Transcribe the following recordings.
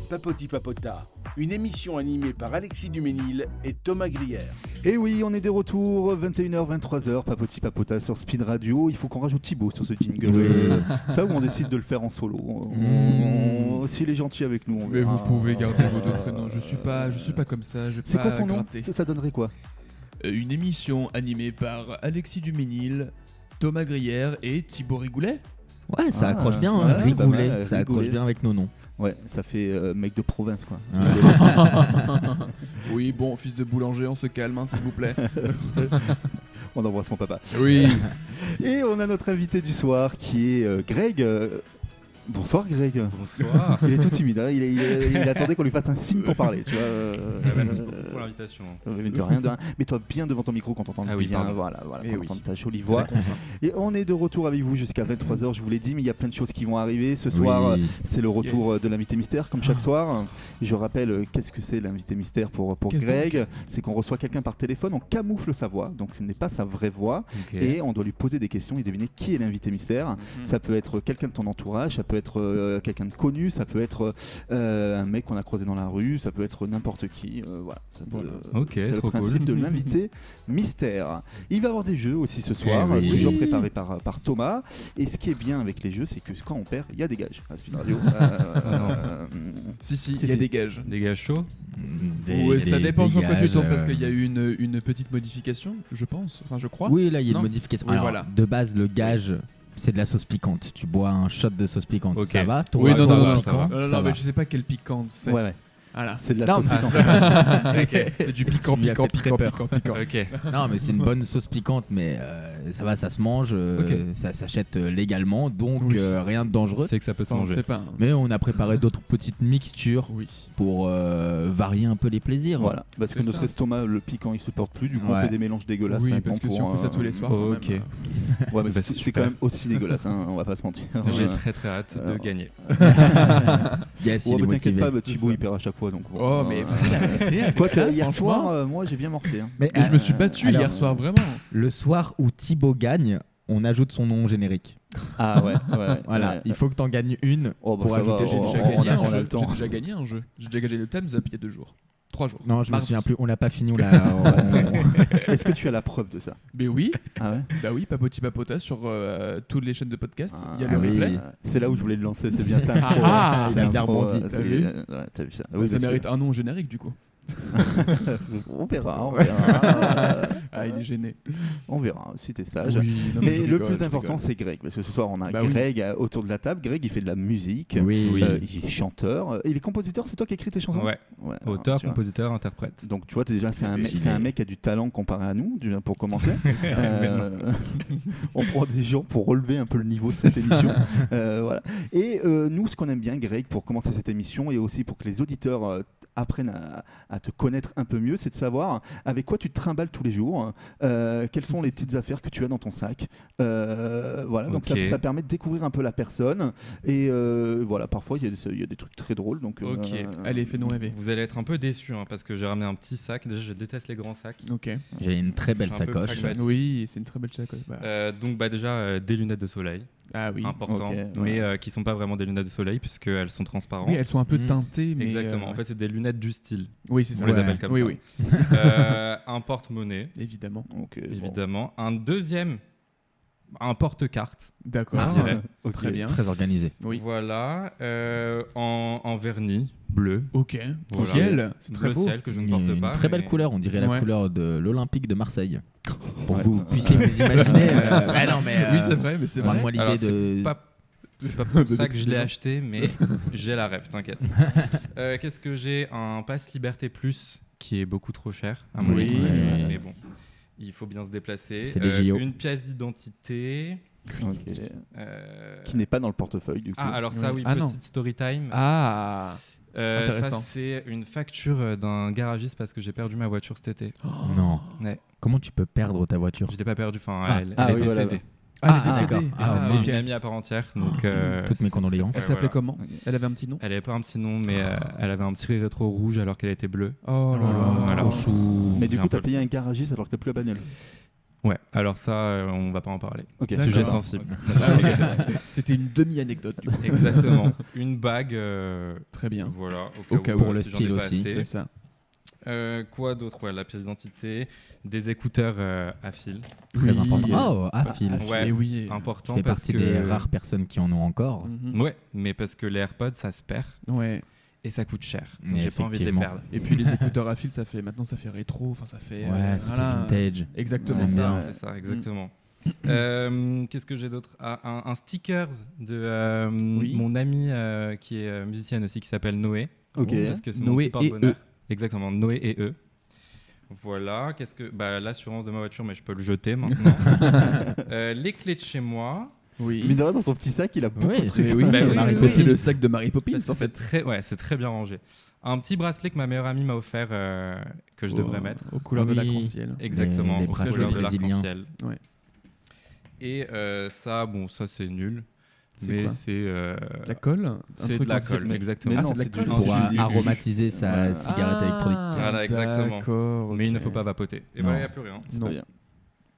Papoti Papota, une émission animée par Alexis Duménil et Thomas Grière. Et oui, on est de retour, 21h, 23h, Papoti Papota sur Speed Radio. Il faut qu'on rajoute Thibaut sur ce jingle. Ça ou on décide de le faire en solo. S'il est gentil avec nous, on Mais verra. vous pouvez garder vos deux prénoms. Je suis pas comme ça. Je vais C'est pas quoi ton nom gratter. ça donnerait quoi? Une émission animée par Alexis Duménil, Thomas Grière et Thibaut Rigoulet. Ouais, ça accroche bien, ouais, c'est pas Rigoulet, mal, ça accroche Rigoulet. bien avec nos noms. Ouais, ça fait mec de province quoi. Oui, bon, fils de boulanger, on se calme, hein, s'il vous plaît. On embrasse mon papa. Oui. Et on a notre invité du soir qui est Greg. Bonsoir Greg. Bonsoir. Il est tout timide, hein. il attendait qu'on lui fasse un signe pour parler, tu vois. Merci beaucoup pour l'invitation. Mais de rien. Mets-toi bien devant ton micro quand on t'entend Ah oui, bien. pardon. Voilà, Eh quand on oui. entend ta jolie C'est voix. la contrainte. Et on est de retour avec vous jusqu'à 23h, je vous l'ai dit, mais il y a plein de choses qui vont arriver. Ce soir, Oui. c'est le retour Yes. de l'invité mystère, comme chaque soir. Je rappelle, qu'est-ce que c'est l'invité mystère pour Qu'est-ce Greg? C'est qu'on reçoit quelqu'un par téléphone, on camoufle sa voix, donc ce n'est pas sa vraie voix. Ok. Et on doit lui poser des questions et deviner qui est l'invité mystère. Ça peut être quelqu'un de ton entourage, ça peut être quelqu'un de connu, ça peut être un mec qu'on a croisé dans la rue, ça peut être n'importe qui. Voilà. Ça peut, Ok, c'est le trop principe cool. de l'invité mystère. Il va y avoir des jeux aussi ce soir, oui. toujours préparés par Thomas. Et ce qui est bien avec les jeux, c'est que quand on perd, il y a des gages à Speed Radio. Si, Si, il y a si. des gages. Dégage chaud. Ouais, ça dépend sur quoi tu tombes, parce que qu'il y a eu une petite modification, je pense. Enfin, je crois. Oui, là, il y a Non. une modification. Oui, Alors, voilà. de base, le gage, c'est de la sauce piquante. Tu bois un shot de sauce piquante, Ok. ça va? Toi, Oui, non, ça non, va, non, piquant, ça va. Non, ça mais va. je sais pas quelle piquante c'est. Ouais, ouais. Voilà. C'est de la Non, sauce mais- piquante. C'est du piquant, Tu m'y as piquant, fait très piquant, peur. piquant, piquant. Ok. Non, mais c'est une bonne sauce piquante, mais ça va, ça se mange, ça s'achète légalement, donc Oui. rien de dangereux. C'est que ça peut se Enfin, on manger. sait pas. Mais on a préparé d'autres petites mixtures Oui. pour varier un peu les plaisirs. Voilà, parce que C'est notre ça. estomac, le piquant, il supporte plus. Du coup, on Ouais. fait des mélanges dégueulasses. Oui, maintenant parce que si pour, on fait ça tous les soirs, quand ok. même, Ouais, mais Bah, c'est c'est quand super. même aussi dégueulasse, hein, on va pas se mentir. J'ai très très hâte de gagner. Yes, Oh, il est mais t'inquiète motivé. pas, c'est Thibaut ça. il perd à chaque fois. Donc, bon. Oh, mais vas-y, arrêtez avec Quoi, ça, hier franchement. soir, moi j'ai bien morflé. Hein. Mais je me suis battu alors, hier soir, vraiment. Le soir où Thibaut gagne, on ajoute son nom au générique. Ah ouais, Voilà, ouais. il faut que t'en gagnes une Oh, bah, pour ça va, ajouter J'ai le on- déjà générique. gagné a- un on a jeu. le temps. J'ai déjà gagné un jeu. J'ai déjà gagné le Time's Up il y a 2 jours. 3 jours. Non, je me Mardi. souviens plus, on l'a pas fini, on l'a... Est-ce que tu as la preuve de ça? Mais oui, Ah ouais. bah oui, Papoti Papota sur toutes les chaînes de podcast. Il y a Ah le oui. replay. C'est là où je voulais le lancer, c'est bien ça. Ah, ça a bien rebondi. T'as T'as vu T'as vu ça? Bah, Oui, ça parce que- mérite un nom générique du coup. On verra, on verra. Ah, il est gêné. On verra si t'es sage. Oui, non, Mais je le rigole, plus je important, rigole. c'est Greg. Parce que ce soir, on a Bah oui. Greg autour de la table. Greg, il fait de la musique. Oui. Oui. Il est chanteur. Il est compositeur, c'est toi qui écris tes chansons? Ouais. Auteur, tu vois. compositeur, interprète. Donc tu vois, déjà, c'est un, stylé. c'est un mec qui a du talent comparé à nous, pour commencer. On prend des gens pour relever un peu le niveau de cette émission. Voilà. Et nous, ce qu'on aime bien, Greg, pour commencer cette émission, et aussi pour que les auditeurs apprennent à te connaître un peu mieux, c'est de savoir avec quoi tu te trimbales tous les jours, quelles sont les petites affaires que tu as dans ton sac. Voilà, donc Ok. ça permet de découvrir un peu la personne. Et voilà, parfois, il y a des trucs très drôles. Donc, Ok. Allez, fais-nous rêver. Vous allez être un peu déçus parce que j'ai ramené un petit sac. Déjà, je déteste les grands sacs. Ok. J'ai une très belle Je suis un peu sacoche. pragmatique. Oui, c'est une très belle sacoche. Donc déjà des lunettes de soleil, Ah oui. important, Ok, mais qui sont pas vraiment des lunettes de soleil puisqu'elles sont transparentes. Oui, elles sont un peu Mm. teintées, mais. Exactement. En fait, c'est des lunettes du style. oui, c'est ça. On les Ouais. appelle comme Oui, ça. oui, Un porte-monnaie, évidemment. Ok, bon. évidemment. Un deuxième, un porte-carte. D'accord. Je dirais. Ok. Très bien. Très organisé. Oui. Voilà. En vernis bleu. Ok. Voilà. Ciel, c'est très Bleu beau. ciel que je ne Une porte pas. très belle mais- couleur, on dirait la Ouais. couleur de l'Olympique de Marseille. Pour Ouais. que vous puissiez vous imaginer. Ouais, non, mais, Oui, c'est vrai, mais c'est vrai. Moi, Alors, l'idée de. C'est pas pour De ça que je l'ai l'excision. acheté, mais j'ai la rêve, t'inquiète. Qu'est-ce que j'ai? Un pass Liberté Plus qui est beaucoup trop cher, à mon Oui. avis. Ouais. Mais bon, il faut bien se déplacer. C'est les JO. Une pièce d'identité. Ok. euh, Qui n'est pas dans le portefeuille du coup. Ah, alors ça, Oui. oui, Ah, non. petite story time. Ah. Ça, intéressant. c'est une facture d'un garagiste parce que j'ai perdu ma voiture cet été. Non. Ouais. Comment tu peux perdre ta voiture? Je l'ai pas perdue, enfin, Ah. elle Ah est oui, voilà. décédée. Ah, elle est Ah, décédée. d'accord. Et Ah, c'était mince. une amie à part entière. Donc, Toutes mes condoléances. Elle Ouais, s'appelait voilà. comment? Elle avait un petit nom? Elle avait pas un petit nom, mais elle avait un petit rétro rouge alors qu'elle était bleue. Oh là là, Voilà. trop Trop chou. Mais du J'ai coup, un peu t'as payé un garagiste alors que t'as plus la bagnole. Ouais, alors ça, on va pas en parler. Ok, D'accord. Sujet sensible. C'était une demi-anecdote du coup. Exactement. Une bague, Très bien. voilà, Au cas où, pour le si j'en ai style pas aussi. assez. C'est ça. Quoi d'autre? Ouais, la pièce d'identité, des écouteurs à fil. Très Oui, important. Oh, à fil. Ouais, Et oui. important Tu fais parce partie que... des rares personnes qui en ont encore. Mhm. Ouais, mais parce que les AirPods, ça se perd Ouais. et ça coûte cher. Donc Mais j'ai pas envie de les effectivement. perdre. Et puis les écouteurs à fil, ça fait rétro. Enfin, ça fait. Ouais, ça voilà. fait vintage. Exactement. J'aime C'est bien. ça, c'est ça, exactement. Qu'est-ce que j'ai d'autre? Un stickers de Oui. mon ami qui est musicienne aussi, qui s'appelle Noé. Ok. Parce que c'est mon Noé petit porte-bonheur. et Exactement, Noé et eux. Voilà, qu'est-ce que... Bah, l'assurance de ma voiture, mais je peux le jeter maintenant. Les clés de chez moi. Oui. Mais dans son petit sac, il a beaucoup Oui, de trucs. Mais oui, Bah oui, Mary oui, Poppins, c'est oui. le sac de Mary Poppins Parce que en fait. c'est très bien rangé. Un petit bracelet que ma meilleure amie m'a offert que je devrais mettre. Aux couleurs de Oui. l'arc-en-ciel. Exactement, les aux bracelets couleurs de brésiliens. l'arc-en-ciel. Ouais. Et ça, bon, ça c'est nul. C'est Mais quoi c'est La colle Un c'est truc de la comme ça. colle, exactement. Mais Ah, non, c'est de la c'est colle. du- Non, Pour c'est du- aromatiser sa Ouais. cigarette électronique. Voilà, exactement. D'accord. Mais il ne ok. faut pas vapoter. Et Non. voilà, il n'y a plus rien. C'est Non. pas bien.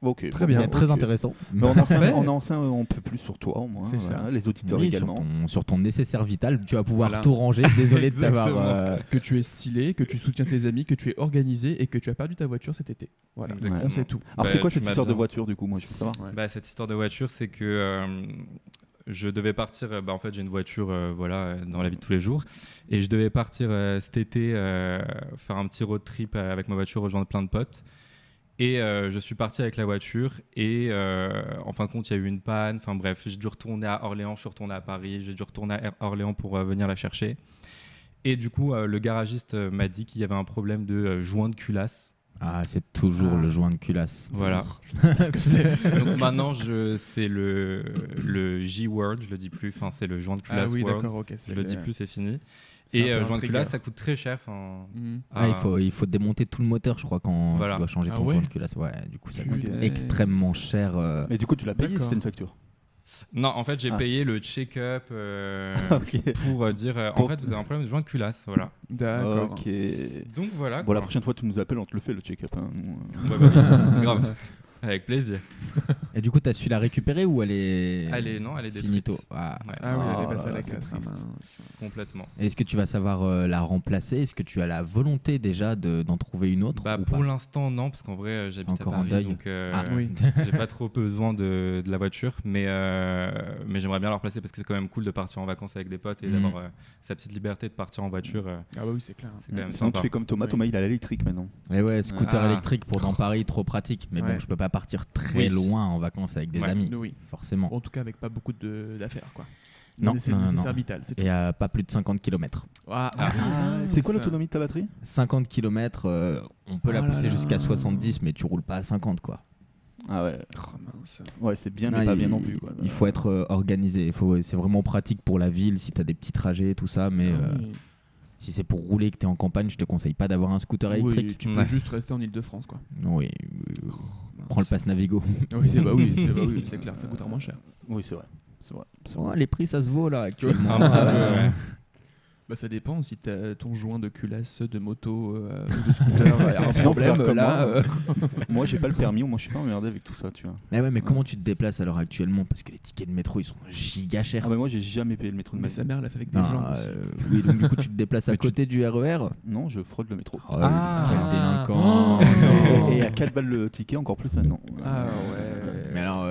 Ok. Très bien. Mais très ok. intéressant. Mais Parfait. on en sait un peu plus sur toi, au moins. C'est ça. Voilà, les auditeurs Oui, également. sur ton nécessaire vital, tu vas pouvoir Voilà. tout ranger. Désolé de t'avoir. Exactement. Que tu es stylé, que tu soutiens tes amis, que tu es organisé et que tu as perdu ta voiture cet été. Voilà. Exactement. On sait tout. Alors, Bah, c'est quoi tu cette m'as histoire de bien. voiture, du coup? Moi, je veux savoir. Ouais. Bah, cette histoire de voiture, c'est que je devais partir. En fait, j'ai une voiture dans la vie de tous les jours. Et je devais partir cet été faire un petit road trip avec ma voiture, rejoindre plein de potes. Et je suis parti avec la voiture. Et en fin de compte, il y a eu une panne. Enfin bref, j'ai dû retourner à Orléans. Je suis retourné à Paris. J'ai dû retourner à Orléans pour venir la chercher. Et du coup, le garagiste m'a dit qu'il y avait un problème de joint de culasse. Ah, c'est toujours le joint de culasse. Voilà. Qu'est-ce que c'est Donc maintenant, c'est le G-word, je le dis plus. Enfin, c'est le joint de Ah culasse oui, word. d'accord, ok. Je le dis plus, c'est fini. C'est un Et peu un joint de trigger. culasse, ça coûte très cher. Enfin, Mhm. Ah, il faut démonter tout le moteur, je crois, quand Voilà. tu dois changer Ah ton ouais joint de culasse. Ouais, du coup, ça coûte Putain. extrêmement cher. Mais du coup, tu l'as payé, D'accord. c'était une facture. Non, en fait, j'ai Ah. payé le check-up Ok. pour dire en fait, vous avez un problème de joint de culasse. Voilà. D'accord. Ok. Donc voilà. Bon, la quoi. prochaine fois, tu nous appelles, on te le fait, le check-up. Hein. Ouais, bah oui, grave. Avec plaisir. Et du coup, t'as su la récupérer ou elle est. Elle est détruite. finito. Ah. Ouais, Ah oui, elle est Oh passée à là la là, c'est casse. triste. complètement. Est-ce que tu vas savoir la remplacer? Est-ce que tu as la volonté déjà d'en trouver une autre Bah, ou pour pas l'instant, non, parce qu'en vrai, j'habite Encore à en Paris, deuil. donc Ah, oui. j'ai pas trop besoin de la voiture, mais j'aimerais bien la replacer parce que c'est quand même cool de partir en vacances avec des potes et Mhm. d'avoir sa petite liberté de partir en voiture. Ah bah oui, c'est clair. C'est quand même Sinon, tu sympa. fais comme Thomas. Oui. Thomas, il a l'électrique maintenant. Et ouais, scooter Ah. électrique pour dans Paris, trop pratique. Mais bon, Ouais. je peux pas partir très Oui. loin en vacances avec des Ouais. amis, Oui. forcément. En tout cas, avec pas beaucoup d'affaires, quoi. Non, Mais c'est non, non, nécessaire non. vital. C'est Et à pas plus de 50 km. Ah, C'est quoi ça. l'autonomie de ta batterie? 50 km, on peut la Oh là pousser là. jusqu'à 70, mais tu roules pas à 50, quoi. Ah ouais. Oh, mince. Ouais, c'est bien, Non, mais pas il- bien non plus. Quoi. Il faut être organisé. C'est vraiment pratique pour la ville si tu as des petits trajets, tout ça. Mais Ah oui. si c'est pour rouler et que tu es en campagne, je te conseille pas d'avoir un scooter Oui, électrique. tu peux Ouais. juste rester en Ile-de-France, quoi. Oui, prends le pass Navigo. Oui, c'est bah oui, c'est clair, ça coûtera moins cher. Oui, c'est vrai. C'est vrai. C'est Ouais, vrai. les prix, ça se vaut là actuellement. Un petit peu, Euh, ouais. Bah ça dépend si t'as ton joint de culasse, de moto ou de scooter, il y a un Sinon, problème faire comme là. moi. Moi, j'ai pas le permis, moi, je suis pas emmerdé avec tout ça, tu vois. Mais ouais, mais comment tu te déplaces à l'heure actuellement? Parce que les tickets de métro, ils sont giga chers. Ah, mais moi, j'ai jamais payé le métro de Mais ma sa vie. mère l'a fait avec des Non, gens aussi. oui, donc du coup, tu te déplaces à Mais tu- côté du RER. Non, je fraude le métro. Oh, Ah. quel délinquant. Oh, non. Et à 4 balles le ticket, encore plus maintenant. Ah ouais. Mais alors,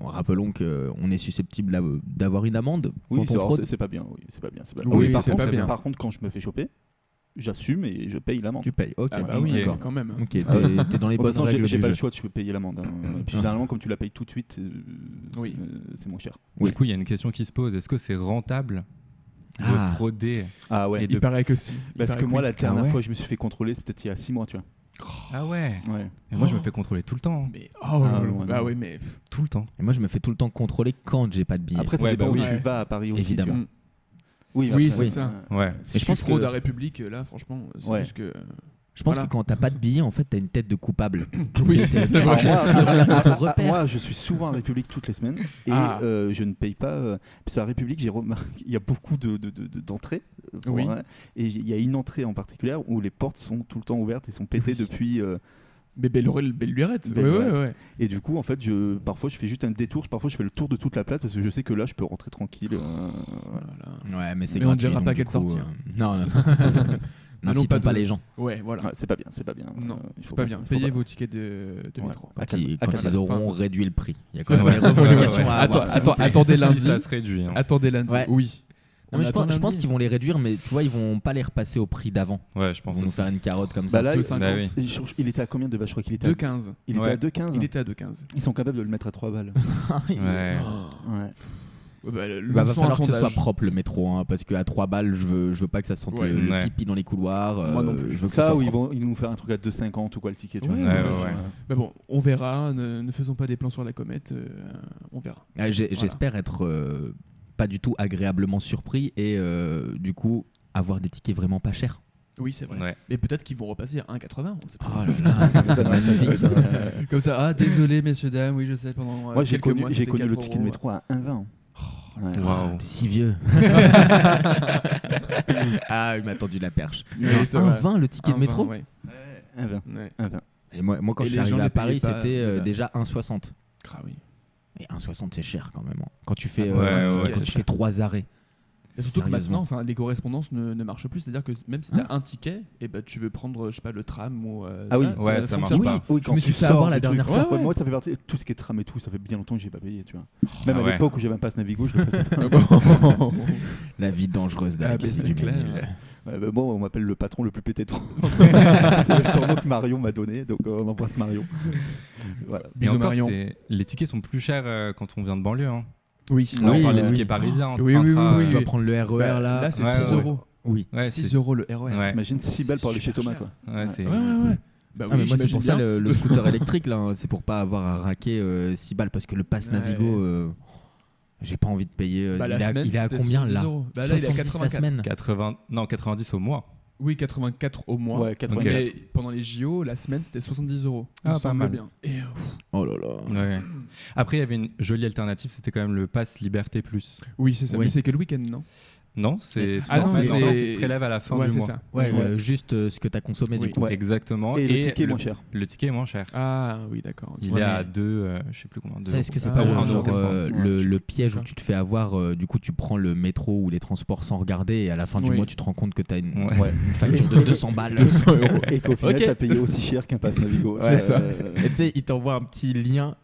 rappelons qu'on est susceptible d'avoir une amende Oui, quand on fraude. c'est pas bien. Oui, c'est pas bien. C'est pas... Oui, par, c'est contre, pas bien. par contre, quand je me fais choper, j'assume et je paye l'amende. Tu payes. Ok, Ah bah ok, oui, d'accord. quand même. Ok, t'es dans les Bon, de bonnes toute façon, règles j'ai du pas jeu. le choix, tu peux payer l'amende. Hein. Et puis généralement, comme tu la payes tout de suite, Oui. c'est moins cher. Oui. Du coup, il y a une question qui se pose. Est-ce que c'est rentable de Ah. frauder Ah ouais. Et Il paraît que si. Il Parce paraît que moi, oui. la dernière Ah ouais fois, je me suis fait contrôler, c'est peut-être il y a 6 mois, tu vois. Ah ouais. Ouais. Et moi, je me fais contrôler tout le temps. Mais Ah, ouais, bah non. oui, mais Tout le temps. Et moi, je me fais tout le temps contrôler quand j'ai pas de billet. Après, ça Ouais, dépend bah où oui. tu vas à Paris aussi. Évidemment. tu vois. Mm. Oui, Oui, après, c'est ça. Ouais. Si je tu pense fraudes que- à République, là, franchement, c'est Ouais. juste que. Je pense Voilà. que quand t'as pas de billet, en fait, t'as une tête de coupable. Oui, T'es- c'est Alors, vrai. moi, On te repère. moi, je suis souvent à République toutes les semaines et Ah. je ne paye pas. Parce qu'à République, j'ai remarqué il y a beaucoup d'entrées. Oui. Et il y a une entrée en particulier où les portes sont tout le temps ouvertes et sont pétées Oui. depuis Mais belle lurette. Belle lurette. Ouais. Et du coup, en fait, parfois je fais juste un détour, parfois je fais le tour de toute la place parce que je sais que là, je peux rentrer tranquille. Voilà. Ouais, mais c'est Mais on gratuit. dira donc pas du quelle coup, sortie. Non. Allons N'incitons pas pas de- les gens. Ouais, voilà. Ouais, c'est pas bien. Non, il c'est faut pas bien. il faut Payez pas. vos tickets de métro. À Quand ils Canal. auront Enfin, réduit le prix. Il y a c'est quand même ça. des revendications à avoir. Attendez lundi. Si ça se réduit. hein. Attendez lundi. Ouais. Oui. Non, mais On je attend pense lundi. qu'ils vont les réduire, mais tu vois, ils vont pas les repasser au prix d'avant. Ouais, je Ils pense vont nous aussi. faire une carotte comme Bah ça. là, 2,50. Bah oui. il était à combien de base? Je crois qu'il était à 2,15. Il était Ouais. à 2,15. Il était à 2,15. Ils sont capables de le mettre à 3 balles. Ouais. Ouais. Bah, Va falloir que ce soit propre le métro, hein, parce qu'à 3 balles, je veux pas que ça sente Ouais. le Ouais. pipi dans les couloirs. Moi non plus. Je veux que Ça, ce ou soit ils propre. vont nous faire un truc à 2,50 ou quoi le ticket. Tu Ouais, vois. ouais. Mais bon, on verra. Ne faisons pas des plans sur la comète. On verra. J'espère être pas du tout agréablement surpris et du coup avoir des tickets vraiment pas chers. Oui, c'est vrai. Ouais. Mais peut-être qu'ils vont repasser à 1,80. On ne sait pas. Oh là là, ça serait magnifique. Comme ça, désolé messieurs, dames, oui je sais, pendant Moi, j'ai quelques connu, mois, j'ai c'était connu le 4 ticket de euros. métro à 1,20. Ouais. Waouh. T'es si vieux. Ah, il m'a tendu la perche. Oui, c'est vrai. 1,20 le ticket de 1,20, métro. ouais. 1,20. Ouais. 1,20. Et moi quand Et je suis les gens arrivé les à Paris, payaient pas, c'était voilà. déjà 1,60. Ah oui. Et 1,60 c'est cher quand même. Hein. Quand tu fais, Ouais, quand ouais, tu c'est fais 3 arrêts. Et surtout que Sérieusement. maintenant, les correspondances ne marchent plus. C'est-à-dire que même si tu as un ticket, et ben tu veux prendre, je sais pas, le tram ou. Ah oui, ouais, ne ça marche fonctionne pas. Oui, Je me suis fait avoir la dernière fois. Ouais, ouais. Moi, ça fait partie. Tout ce qui est tram et tout, ça fait bien longtemps que j'ai pas payé, tu vois. Même Ah à ouais. l'époque où j'avais un pass Navigo, je le faisais pas. Ah bon. La vie dangereuse Ah, d'Alexis mais c'est Duménil. clair. Ouais, bah bon, on m'appelle le patron le plus pété de France. C'est le surnom que Marion m'a donné, donc on embrasse Marion. Voilà. Et Bisous, encore, Marion. les tickets sont plus chers quand on vient de banlieue. Hein. Oui. Là, Oui, on parle des oui. tickets parisiens. Oui, oui, intra- oui, Tu oui. dois prendre le RER Bah, là. là, c'est Ouais, 6 ouais. euros. Oui. Ouais, 6 euros le RER. Ouais. T'imagines 6 balles pour aller chez super Thomas, cher. quoi. Ouais, c'est. Ouais. Bah Ah, mais oui, moi c'est j'imagine pour ça bien. le scooter électrique là, hein. C'est pour pas avoir à raquer 6 balles parce que le pass Ouais. Navigo, j'ai pas envie de payer. Bah, la il semaine, est à c'était combien 70 là euros. Bah là, il est à 70 la 84. semaine. 90 au mois. Oui, 84 au mois. Ouais, 80. Mais pendant les JO, la semaine, c'était 70 euros. Ah, Il me pas semble mal. bien. Et Oh là là. Ouais. Après, il y avait une jolie alternative, c'était quand même le pass Liberté Plus. oui, c'est ça. Oui. Mais c'est que le week-end, non? Non, c'est toute Ah la non, semaine. c'est- En fait, ils te prélèvent à la fin Ouais, du c'est mois. ça. Ouais, juste ce que t'as consommé Oui. du coup. Ouais. Exactement. Et le ticket est moins cher. Le ticket est moins cher. Ah oui, d'accord. ok. Il Ouais, est à mais- 2, je sais plus combien. Ça, est-ce que c'est Ah, pas ouais, genre, genre, le piège où tu te fais avoir, du coup tu prends le métro ou les transports sans regarder et à la fin du Oui. mois tu te rends compte que t'as une, Ouais. une facture de 200 balles. 200 euros. Et qu'au final, Ok. t'as payé aussi cher qu'un pass Navigo. C'est ça. Et tu sais, il t'envoie un petit lien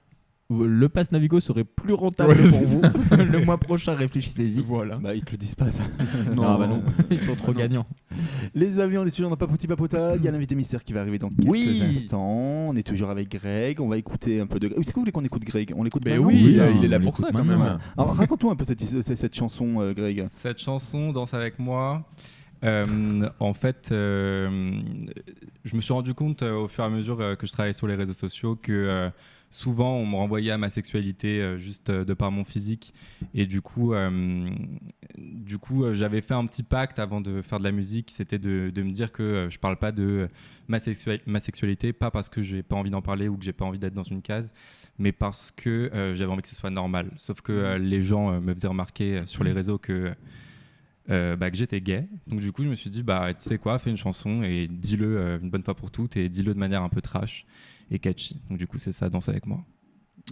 où le pass Navigo serait plus rentable Ouais, pour c'est vous. Le mois prochain, réfléchissez-y. Voilà. Bah, ils te le disent pas, ça. Non, bah non, ils sont trop Non. gagnants. Les amis, on est toujours dans Papoti Papota. Il y a l'invité mystère qui va arriver dans quelques Oui. instants. On est toujours avec Greg. On va écouter un peu de. Est-ce que vous voulez qu'on écoute Greg? On l'écoute Mais maintenant oui, ou- il est là on pour ça l'écoute quand maintenant. même. Alors, raconte-nous un peu cette chanson, Greg. Cette chanson, Danse avec moi, en fait, je me suis rendu compte au fur et à mesure que je travaillais sur les réseaux sociaux que souvent on me renvoyait à ma sexualité juste de par mon physique. Et du coup, j'avais fait un petit pacte avant de faire de la musique, c'était de me dire que je parle pas de ma sexualité, pas parce que j'ai pas envie d'en parler ou que j'ai pas envie d'être dans une case, mais parce que j'avais envie que ce soit normal. Sauf que les gens me faisaient remarquer sur les réseaux que j'étais gay. Donc du coup, je me suis dit, tu sais quoi, fais une chanson et dis-le une bonne fois pour toutes et dis-le de manière un peu trash et catchy. Donc du coup, c'est ça, Danse avec moi.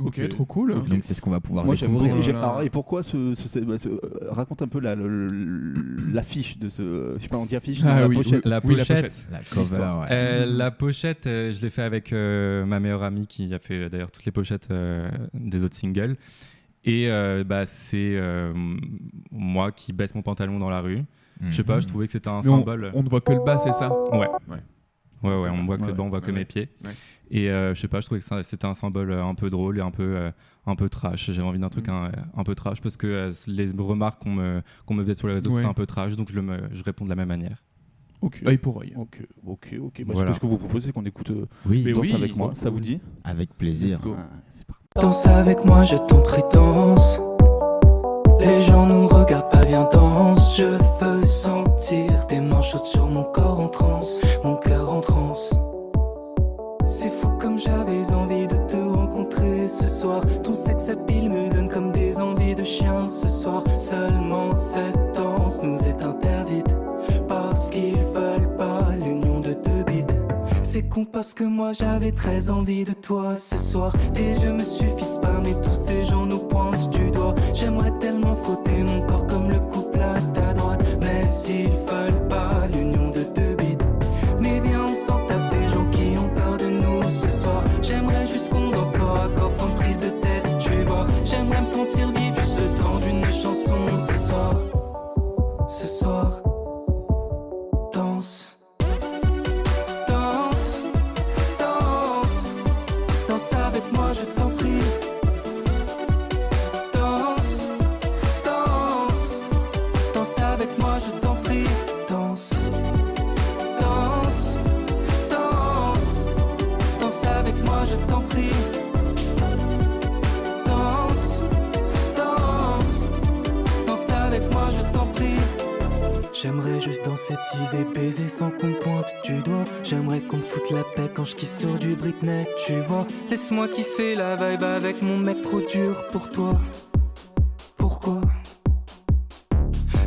Ok, Ok. trop cool. Ok. Donc c'est ce qu'on va pouvoir Moi, j'aime découvrir. beaucoup. Voilà. Alors, et pourquoi raconte un peu l'affiche de ce. Je sais pas, on dit affiche, non, Ah la oui, pochette. La oui, la pochette. pochette. La cover, ouais. La pochette, je l'ai fait avec ma meilleure amie qui a fait d'ailleurs toutes les pochettes des autres singles. Et c'est moi qui baisse mon pantalon dans la rue. Je sais pas, je trouvais que c'était un Mais on- symbole. On ne voit que le bas, c'est ça? Ouais, Ouais. on voit que Ouais, dedans, on voit que ouais, mes ouais. pieds. Ouais. Et je sais pas, je trouvais que c'était un symbole un peu drôle et un peu trash. J'avais envie d'un truc un peu trash parce que les remarques qu'on me faisait sur les réseaux, Ouais. c'était un peu trash, donc je réponds de la même manière. Ok. Œil pour œil. Ok. Voilà. Ce que je vous propose, c'est qu'on écoute Oui, Mais Danse oui, avec moi. Ça vous dit? avec plaisir. Let's go. Ah, c'est parti. Danse avec moi, je t'en prie, danse. Les gens nous regardent pas, viens danse. Je veux sentir tes mains chaudes sur mon corps en transe, mon cœur en transe. C'est fou comme j'avais envie de te rencontrer ce soir. Ton sexe habile me donne comme des envies de chien ce soir. Seulement cette danse nous est interdite parce qu'ils veulent pas l'union de deux bites. c'est con parce que moi j'avais très envie de toi ce soir. Tes yeux me suffisent pas mais tous ces gens nous pointent du doigt. J'aimerais tellement frotter mon corps comme le couple à ta droite. Mais s'ils veulent pas l'union de deux bites, mais viens on s'en tape des gens qui ont peur de nous ce soir. J'aimerais juste qu'on danse corps à corps sans prise de tête, tu vois. J'aimerais me sentir vivre juste le temps d'une chanson ce soir. Ce soir, danse. Danse, danse, danse avec moi je t'en prie. Danse, danse, danse avec moi je t'en prie. Danse, danse, danse, danse avec moi je t'en prie. Danse, danse, danse avec moi je t'en prie. J'aimerais juste danser, teaser, baiser sans qu'on me pointe du doigt. J'aimerais qu'on me foute la paix quand je kiss sur du Britney, tu vois. Laisse-moi kiffer la vibe avec mon mec trop dur pour toi. Pourquoi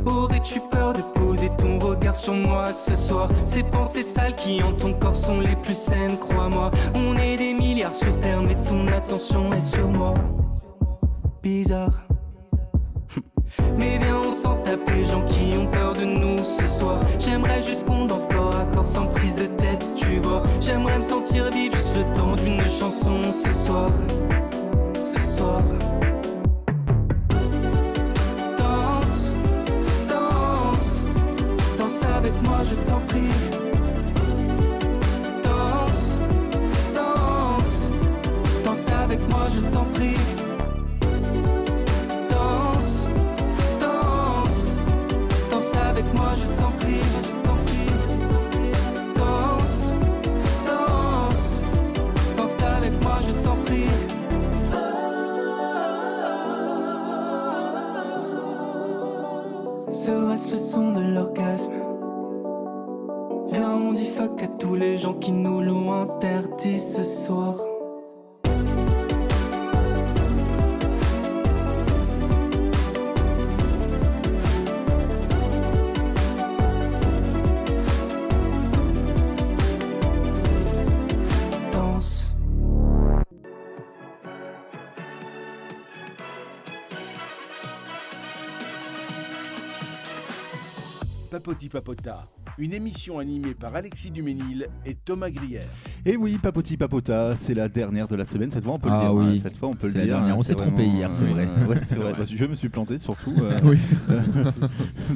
aurais-tu peur de poser ton regard sur moi ce soir? Ces pensées sales qui en ton corps sont les plus saines, crois-moi. On est des milliards sur terre mais ton attention est sur moi. Bizarre. Mais viens on s'en tape des gens qui ont peur de nous ce soir. J'aimerais juste qu'on danse corps à corps sans prise de tête, tu vois. J'aimerais me sentir vivre juste le temps d'une chanson ce soir. Ce soir. Danse, danse, danse avec moi je t'en prie. Danse, danse, danse avec moi je t'en prie. Avec moi je t'en prie, danse, danse, danse avec moi je t'en prie. Serait-ce le son de l'orgasme? Viens on dit fuck à tous les gens qui nous l'ont interdit ce soir. Papoti Papota, une émission animée par Alexis Duménil et Thomas Grière. Et oui, Papoti Papota, c'est la dernière de la semaine. Cette fois, on peut le Ah dire. oui. Cette fois, on peut C'est le la dire. dernière. On s'est trompé hier, c'est vrai. Ouais, c'est vrai. Parce que je me suis planté surtout. Oui.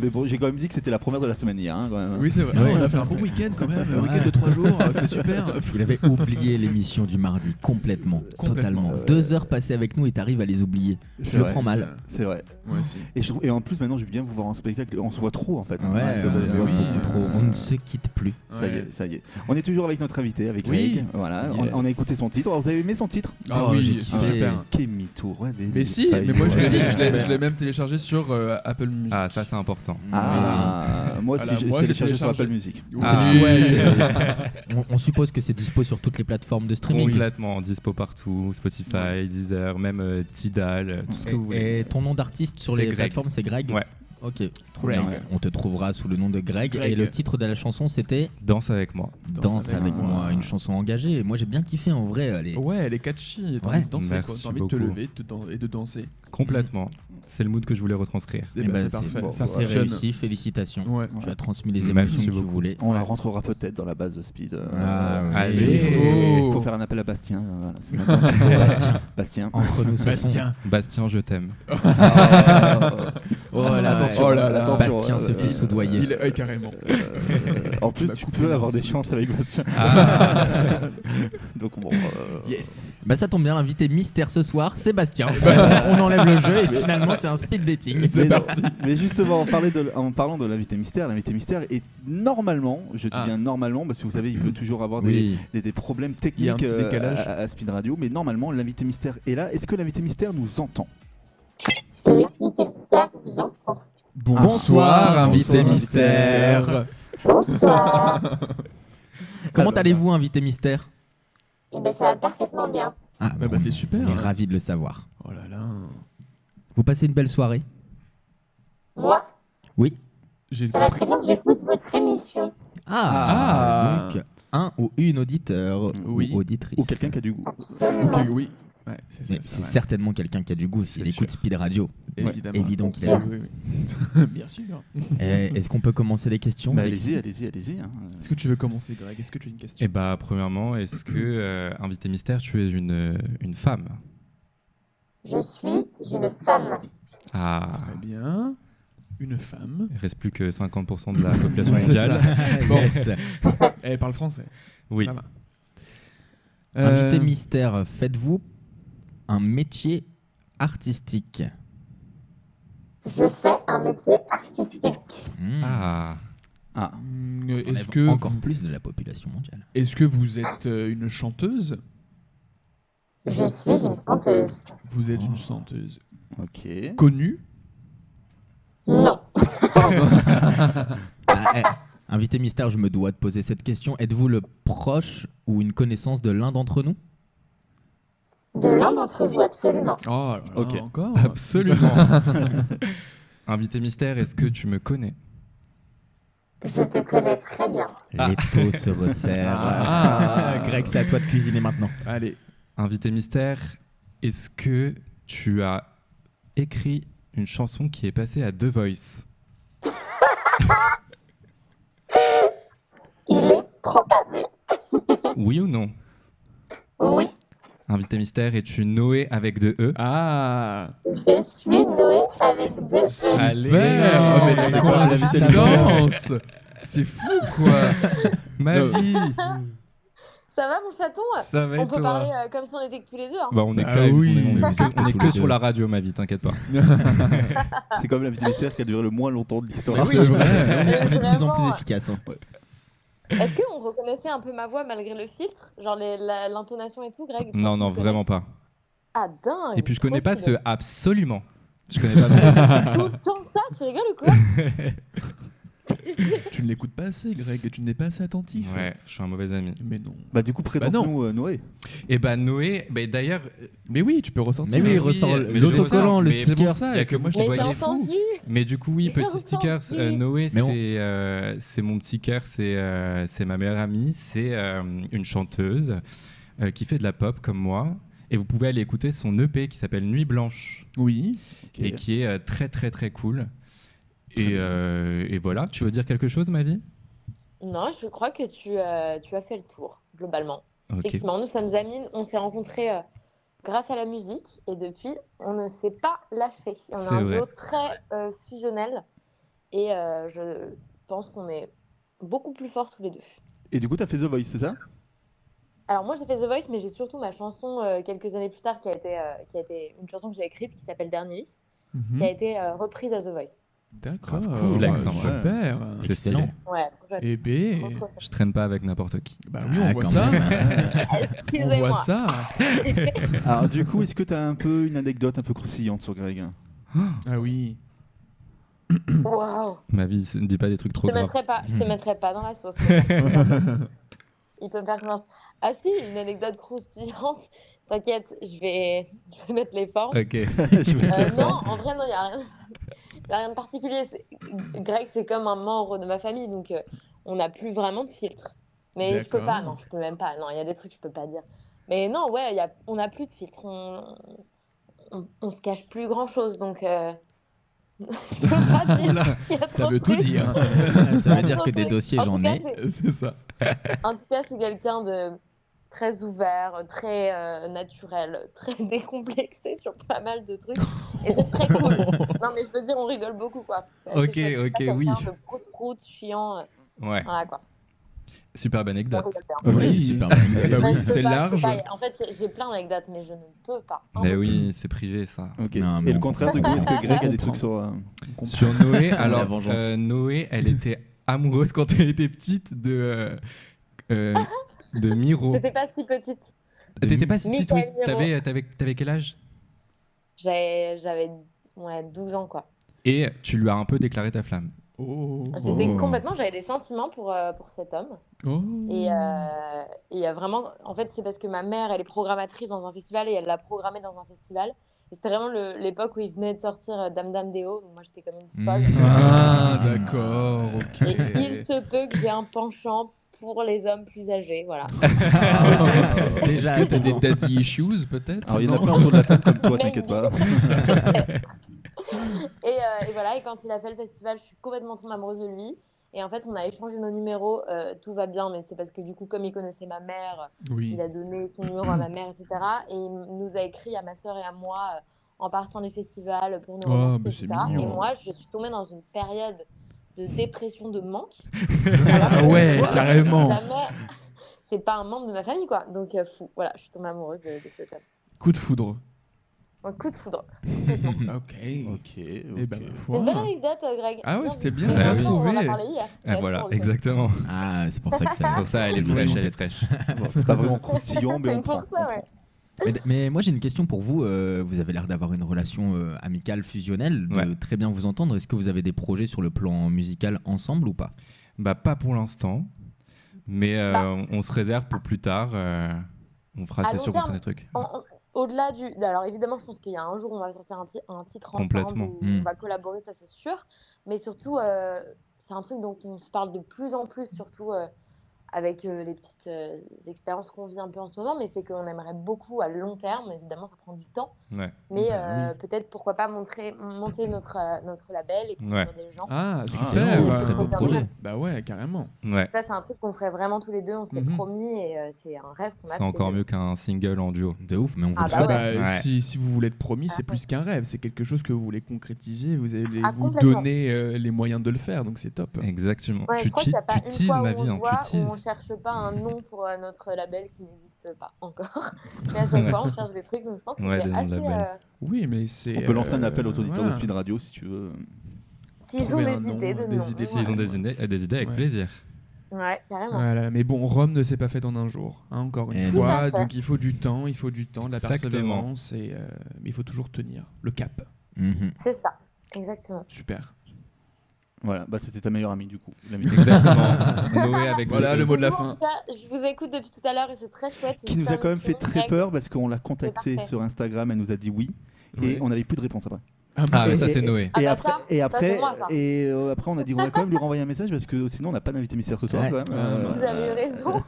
Mais bon, j'ai quand même dit que c'était la première de la semaine hier. Hein, quand même. Oui, c'est vrai. Ouais. On a fait un bon week-end quand même. Un week-end de 3 jours, c'était super. Il avait oublié l'émission du mardi complètement, totalement. 2 heures passées avec nous et t'arrives à les oublier. C'est Je le vrai. prends mal. C'est vrai. Ouais, si. Et en plus, maintenant, je viens vous voir en spectacle. On se voit trop en fait. Ouais, Ça, on se se voit voit beaucoup trop. On ne se quitte plus. Ça y est, ça y est. On est toujours avec notre invité, avec Oui. Greg. Voilà, Yes. on a écouté son titre. Alors, vous avez aimé son titre? Ah Oh, oui, j'ai c'est kiffé. super. Kemi Tour. Ouais, Mais si, mais moi je l'ai même téléchargé sur Apple Music. Ah, ça c'est important. Ah, moi aussi, Voilà, j'ai moi, je l'ai téléchargé sur téléchargé. Apple Music. Ah. On suppose que c'est dispo sur toutes les plateformes de streaming. Complètement dispo partout, Spotify, Deezer, même Tidal, tout ce que vous voulez. Et ton nom d'artiste sur C'est les Greg. plateformes, c'est Greg? Ouais. Ok, trop Greg. bien. On te trouvera sous le nom de Greg. Greg. Et le titre de la chanson, c'était Danse avec moi. Danse avec moi, une chanson engagée. Et moi, j'ai bien kiffé en vrai. Elle est... Ouais, elle est catchy. T'as Ouais. envie de danser, quoi. Merci T'as envie de te beaucoup. lever et de danser. Complètement. C'est le mood que je voulais retranscrire. Et Eh ben, ben, c'est parfait. bon, Ça C'est fonctionne. réussi, félicitations. Ouais. Tu as transmis les Merci émotions que tu beaucoup. voulais. On la rentrera peut-être dans la base de Speed. Ah, oui. Allez. Il faut faire un appel à Bastien. Voilà, c'est maintenant. Bastien. Bastien. Entre nous, ce Bastien. Bastien, je t'aime. Oh là, Attention, oh là là. attention, Bastien se fait soudoyer. Il est carrément. En plus, m'a tu coupé peux dans avoir ce- des chances avec Bastien. Donc bon. Yes. Bah ça tombe bien, l'invité mystère ce soir, c'est Bastien. On enlève le jeu et finalement c'est un speed dating. C'est Mais non, parti. Mais justement, en parlant de l'invité mystère est normalement, je dis Ah. bien normalement, parce que vous savez, il peut toujours avoir Oui. des problèmes Il y a un techniques petit décalage. à Speed Radio, mais normalement, l'invité mystère est là. Est-ce que l'invité mystère nous entend? Bonsoir, invité mystère. Comment Alors, allez-vous, invité mystère? Eh ben, ça va parfaitement bien. Ah, bah, c'est super. On est ravis de le savoir. Oh là là. Vous passez une belle soirée? Moi, Oui. J'ai ça va compris. très bien, j'écoute votre émission. Ah. donc, un ou une auditeur Oui. ou auditrice. Ou quelqu'un qui a du goût. Absolument. Ok, oui. Ouais, c'est ça. Mais c'est certainement quelqu'un qui a du goût s'il C'est écoute sûr. Speed Radio. Évidemment. Évident qu'il a. Oui, oui. Bien sûr. Est-ce qu'on peut commencer les questions Bah, Alexis allez-y. Hein. Est-ce que tu veux commencer, Greg? Est-ce que tu as une question? Et bah, premièrement, est-ce que, invité mystère, tu es une femme? Je suis une femme. Ah, Très bien. Une femme. il reste plus que 50% de la population Ouais, c'est mondiale. ça. Bon. Yes. Elle parle français. Oui. Ça va. Invité mystère, faites-vous un métier artistique? Je fais un métier artistique. Ah, Est-ce On que lève encore vous- plus de la population mondiale. est-ce que vous êtes une chanteuse? Je suis une chanteuse. Vous êtes une chanteuse Ok. connue? Non. Invité mystère, je me dois de poser cette question. Êtes-vous le proche ou une connaissance de l'un d'entre nous? De l'un d'entre vous, absolument. Oh, là là, Ok. encore. absolument. Invité mystère, est-ce que tu me connais? Je te connais très bien. L'étau se resserre. Ah. Greg, c'est à toi de cuisiner maintenant. Allez. Invité mystère, est-ce que tu as écrit une chanson qui est passée à The Voice? Il est probable. Oui ou non? Oui, Invité mystère, es-tu Noé avec 2 E? Ah. je suis Noé avec 2 E. Allez, Super. Oh, mais on les a pas l'invité le coïncidences. C'est fou, quoi. ma vie, Ça va, mon chaton? ça va On et peut toi? parler comme si on était que tous les deux. Hein. Bah, on est Ah que, oui. on est Tous que les sur deux. la radio, ma vie, t'inquiète pas. C'est quand même l'invité mystère qui a duré le moins longtemps de l'histoire. Ah, c'est vrai. On est de plus en plus Vraiment. efficace. Hein. Est-ce qu'on reconnaissait un peu ma voix malgré le filtre? Genre l'intonation et tout, Greg? Non, non, vraiment pas. Ah, dingue! Et puis je connais trop pas stylé. ce absolument. Je connais pas. non. Tout le temps ça? Tu rigoles ou quoi? Tu ne l'écoutes pas assez, Greg. Tu n'es pas assez attentif. Ouais, je suis un mauvais ami. Mais non. Bah du coup, présente-nous Noé. Et bah Noé, bah d'ailleurs, Mais oui, tu peux ressortir. Mais oui, il oui, ressort mais l'autocollant, je le ressors, mais c'est pour sticker. ça il y a que moi je Mais te j'ai voyais fou. entendu! mais du coup oui, J'ai petit stickers. entendu. Noé, Mais c'est mon petit cœur, c'est ma meilleure amie, c'est une chanteuse qui fait de la pop comme moi. Et vous pouvez aller écouter son EP qui s'appelle Nuit Blanche Oui. et qui est très très très cool. Très Et voilà, tu veux dire quelque chose, ma vie? Non, je crois que tu as fait le tour, globalement. Ok. Effectivement, nous sommes amis, on s'est rencontrés grâce à la musique et depuis, on ne s'est pas lâché. On a C'est un vrai. duo très fusionnel et je pense qu'on est beaucoup plus forts tous les deux. Et du coup, t'as fait The Voice, c'est ça? Alors moi j'ai fait The Voice, mais j'ai surtout ma chanson quelques années plus tard qui a été une chanson que j'ai écrite qui s'appelle Dernier Lys, qui a été reprise à The Voice. D'accord. Flex, hein, ouais. Super. C'est stylé. Ouais, trop chouette. Eh ben. Trop, trop chouette. Je traîne pas avec n'importe qui. Bah oui, on Ah, voit quand ça. même. On Excusez-moi. voit ça. Alors du coup, est-ce que t'as un peu une anecdote un peu croustillante sur Greg? Ah oui. Waouh. Ma vie, ne dis pas des trucs trop Je te graves. te mettrai pas dans la sauce. Il peut me faire confiance. Ah si, une anecdote croustillante. T'inquiète, je vais mettre les formes. Ok. Non, en vrai, non, il n'y a rien. Y a rien de particulier. Greg, c'est comme un membre de ma famille, donc on n'a plus vraiment de filtre. Mais je peux pas, D'accord. non, je peux même pas. Non, il y a des trucs que je peux pas dire. Mais non, ouais, on n'a plus de filtre. On se cache plus grand-chose, donc... je peux pas dire. Oula, Il y a ça trop veut de tout trucs. dire. Ça veut dire que des dossiers, En tout j'en cas, ai. C'est ça. En tout cas, c'est quelqu'un de très ouvert, très naturel, très décomplexé sur pas mal de trucs. Et c'est très cool. Non, mais je veux dire, on rigole beaucoup, quoi. C'est assez Ok, chouette. C'est ok, pas quelqu'un oui. de prout-prout, chiant. Ouais. Voilà, quoi. Superbe On anecdote. rigole bien. Oui, super. Bah Ouais, oui, je peux c'est pas, large. je peux pas. En fait, j'ai plein d'anecdotes, mais je ne peux pas. Mais Impossible. oui, c'est privé ça. Ok. Non, mais Et le on contraire, du coup, est-ce que Greg a des trucs sur... Sur Noé, La alors vengeance. Noé, elle était amoureuse quand elle était petite de Miro. J'étais pas si petite. T'étais pas si petite, oui. Michael Miro. T'avais quel âge? J'avais 12 ans, quoi. Et tu lui as un peu déclaré ta flamme. Oh. J'avais des sentiments pour cet homme. Oh. Et vraiment, en fait, c'est parce que ma mère, elle est programmatrice dans un festival et elle l'a programmé dans un festival. Et c'était vraiment l'époque où il venait de sortir Dame Dame Déo. Donc moi, j'étais comme une folle. Ah, d'accord, ok. Et il se peut que j'ai un penchant pour les hommes plus âgés, voilà. Est-ce que t'as des daddy issues peut-être? Alors il y en a Non. plein autour de la table comme toi, t'inquiète pas. Et voilà, et quand il a fait le festival, je suis complètement tombée amoureuse de lui. Et en fait, on a échangé nos numéros, tout va bien, mais c'est parce que du coup, comme il connaissait ma mère, Oui. il a donné son numéro à ma mère, etc. Et il nous a écrit à ma sœur et à moi en partant du festival pour nous Oh, remercier, mais c'est etc. mignon. Et moi, je suis tombée dans une période de dépression, de manque. Ah ouais, carrément. C'est pas un membre de ma famille, quoi. Donc, fou. Voilà, je suis tombée amoureuse de cet homme. Coup de foudre. Un coup de foudre. Ok. Ok. Eh ben, C'est une bonne anecdote, Greg. Ah ouais, c'était bien. Et Ah maintenant, oui. on en a parlé hier. Ah, voilà, exactement. Ah, c'est pour ça que C'est ça. pour ça, elle est fraîche, elle est fraîche. Bon, c'est pas vraiment croustillant, mais C'est on pour prend. ça, ouais. Mais moi j'ai une question pour vous. Vous avez l'air d'avoir une relation amicale fusionnelle, de Ouais. très bien vous entendre. Est-ce que vous avez des projets sur le plan musical ensemble ou pas? Bah, pas pour l'instant, mais Bah. on se réserve pour plus tard. On fera, À c'est long sûr qu'on terme, fera des trucs. Au-delà du. Alors évidemment, je pense qu'il y a un jour où on va sortir un titre ensemble, Complètement. où on va collaborer, ça c'est sûr. Mais surtout, c'est un truc dont on se parle de plus en plus, surtout avec les petites expériences qu'on vit un peu en ce moment. Mais c'est qu'on aimerait beaucoup à long terme, évidemment, ça prend du temps. Ouais. Mais Bah peut-être pourquoi pas monter notre label et produire Ouais. des gens. Ah, c'est super. beau, très beau Trop projet. bien. Bah ouais, carrément. Ouais. Ça, c'est un truc qu'on ferait vraiment tous les deux, on se l'est Mhm. promis et c'est un rêve qu'on a. C'est tous les encore deux. mieux qu'un single en duo. De ouf, mais on vous Ah le bah souhaite. ouais. Bah, Ouais. si vous voulez être promis, c'est Ah plus qu'un rêve. C'est quelque chose que vous voulez concrétiser. Vous allez Ah, vous complètement. donner les moyens de le faire, donc c'est top. Exactement. Ouais, je crois qu'il n'y a pas tu une teases fois où ma on vie, se hein, voit tu où on teases. cherche pas un nom pour notre label qui n'existe pas encore. Mais à chaque fois, on cherche des trucs, donc je pense que Ouais, c'est des noms de assez... label. Oui, mais c'est. On peut lancer un appel aux auditeurs voilà. de Speed Radio si tu veux. S'ils ont Trouver un des nom, idées de des noms. idées. S'ils ont des idées, avec Ouais. plaisir. Ouais, carrément. Voilà, mais bon, Rome ne s'est pas fait en un jour, hein, encore une Et Tout à fois. fait. Donc il faut du temps, de la Exactement. persévérance, mais il faut toujours tenir le cap. Mhm. C'est ça, exactement. Super. Voilà, bah c'était ta meilleure amie du coup. l'amie. Exactement. Noé avec Voilà, deux le E. mot de la Vous, en fin. tout cas, je vous écoute depuis tout à l'heure et c'est très chouette. Qui nous a quand même fait très peur parce qu'on l'a contactée parfait. sur Instagram, elle nous a dit oui Ouais. et on n'avait plus de réponse après. Ah, mais Et- ça, c'est et- Noé. Ah Et bah après, ça, et ça, après, c'est moi, ça. après, on a dit on va quand même lui renvoyer un message parce que sinon on n'a pas d'invité mystère ce soir Ouais. quand même. Ah, Vous avez eu raison.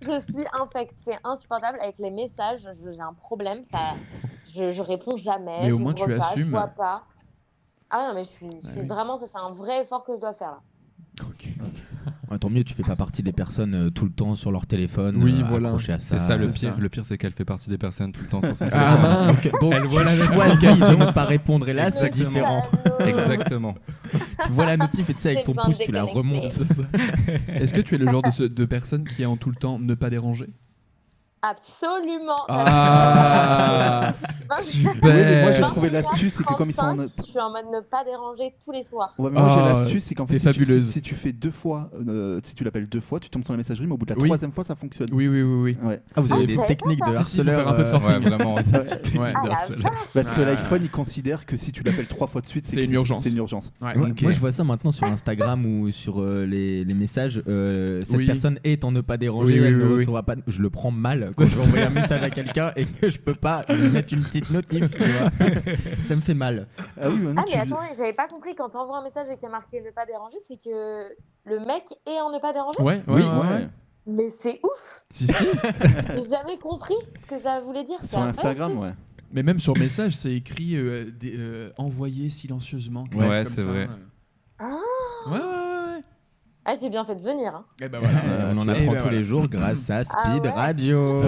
Je suis infecte, c'est insupportable avec les messages. J'ai un problème, je réponds jamais. Mais au j'ouvre moins, tu pas, assumes. Je vois pas. Ah non, mais je suis oui. vraiment, ça c'est un vrai effort que je dois faire là. Ok. Ouais, tant mieux, tu fais pas partie des personnes tout le temps sur leur téléphone, Oui, voilà. accrochées à ça. C'est ça le c'est pire. ça. Le pire, c'est qu'elle fait partie des personnes tout le temps sur son Ah téléphone. mince. Donc, Elle voit la choisis notification. de ne pas répondre et là c'est Exactement. différent. Exactement. Tu vois la notif et tu sais avec J'ai ton besoin de pouce tu la déconnecter. remontes. C'est ça. Est-ce que tu es le genre de personne qui est en tout le temps ne pas déranger? Absolument. Ah super. Oui, mais moi, j'ai 24, trouvé l'astuce, c'est que comme ils sont en- 35, je suis en mode ne pas déranger tous les soirs. Ouais, mais moi j'ai Ah, l'astuce, c'est qu'en fait t'es si tu, fabuleuse. si tu fais deux fois, si tu l'appelles deux fois, tu tombes sur la messagerie, mais au bout de la Oui. troisième fois ça fonctionne. Oui, oui, oui, oui. Ouais. Ah, vous avez Ah, des je savais techniques pas de ça. Si, si, faut harceleur. faire un peu de forcing. Ouais, vraiment. Ouais. Ah la harceleur. vache. Parce que Ah. l'iPhone il considère que si tu l'appelles trois fois de suite, C'est que une urgence. C'est une urgence. Ouais. Ouais, Ok. Moi je vois ça maintenant sur Instagram ou sur les messages. Cette Oui. personne est en ne pas déranger, Oui, oui, elle ne oui, oui. recevra pas. Je le prends mal quand je vais envoyer un message à quelqu'un et que je peux pas lui mettre une petite notif, tu vois. Ça me fait mal. Ah oui, maintenant Ah mais tu... attendez, j'avais pas compris quand t'envoies un message et qu'il y a marqué ne pas déranger, c'est que le mec est en ne pas déranger. Ouais, Oui, ouais, ouais. ouais. Mais c'est ouf, Si, si. j'ai jamais compris ce que ça voulait dire. C'est Sur un vrai Instagram, truc. ouais. Mais même sur message, c'est écrit envoyer silencieusement. quelque Ouais, chose comme c'est ça. vrai. Ah, Ouais, ouais, ouais. ah j'ai bien fait de venir. Hein. Et ben voilà. On en Et apprend ben tous voilà. les jours grâce à Speed Ah ouais. Radio.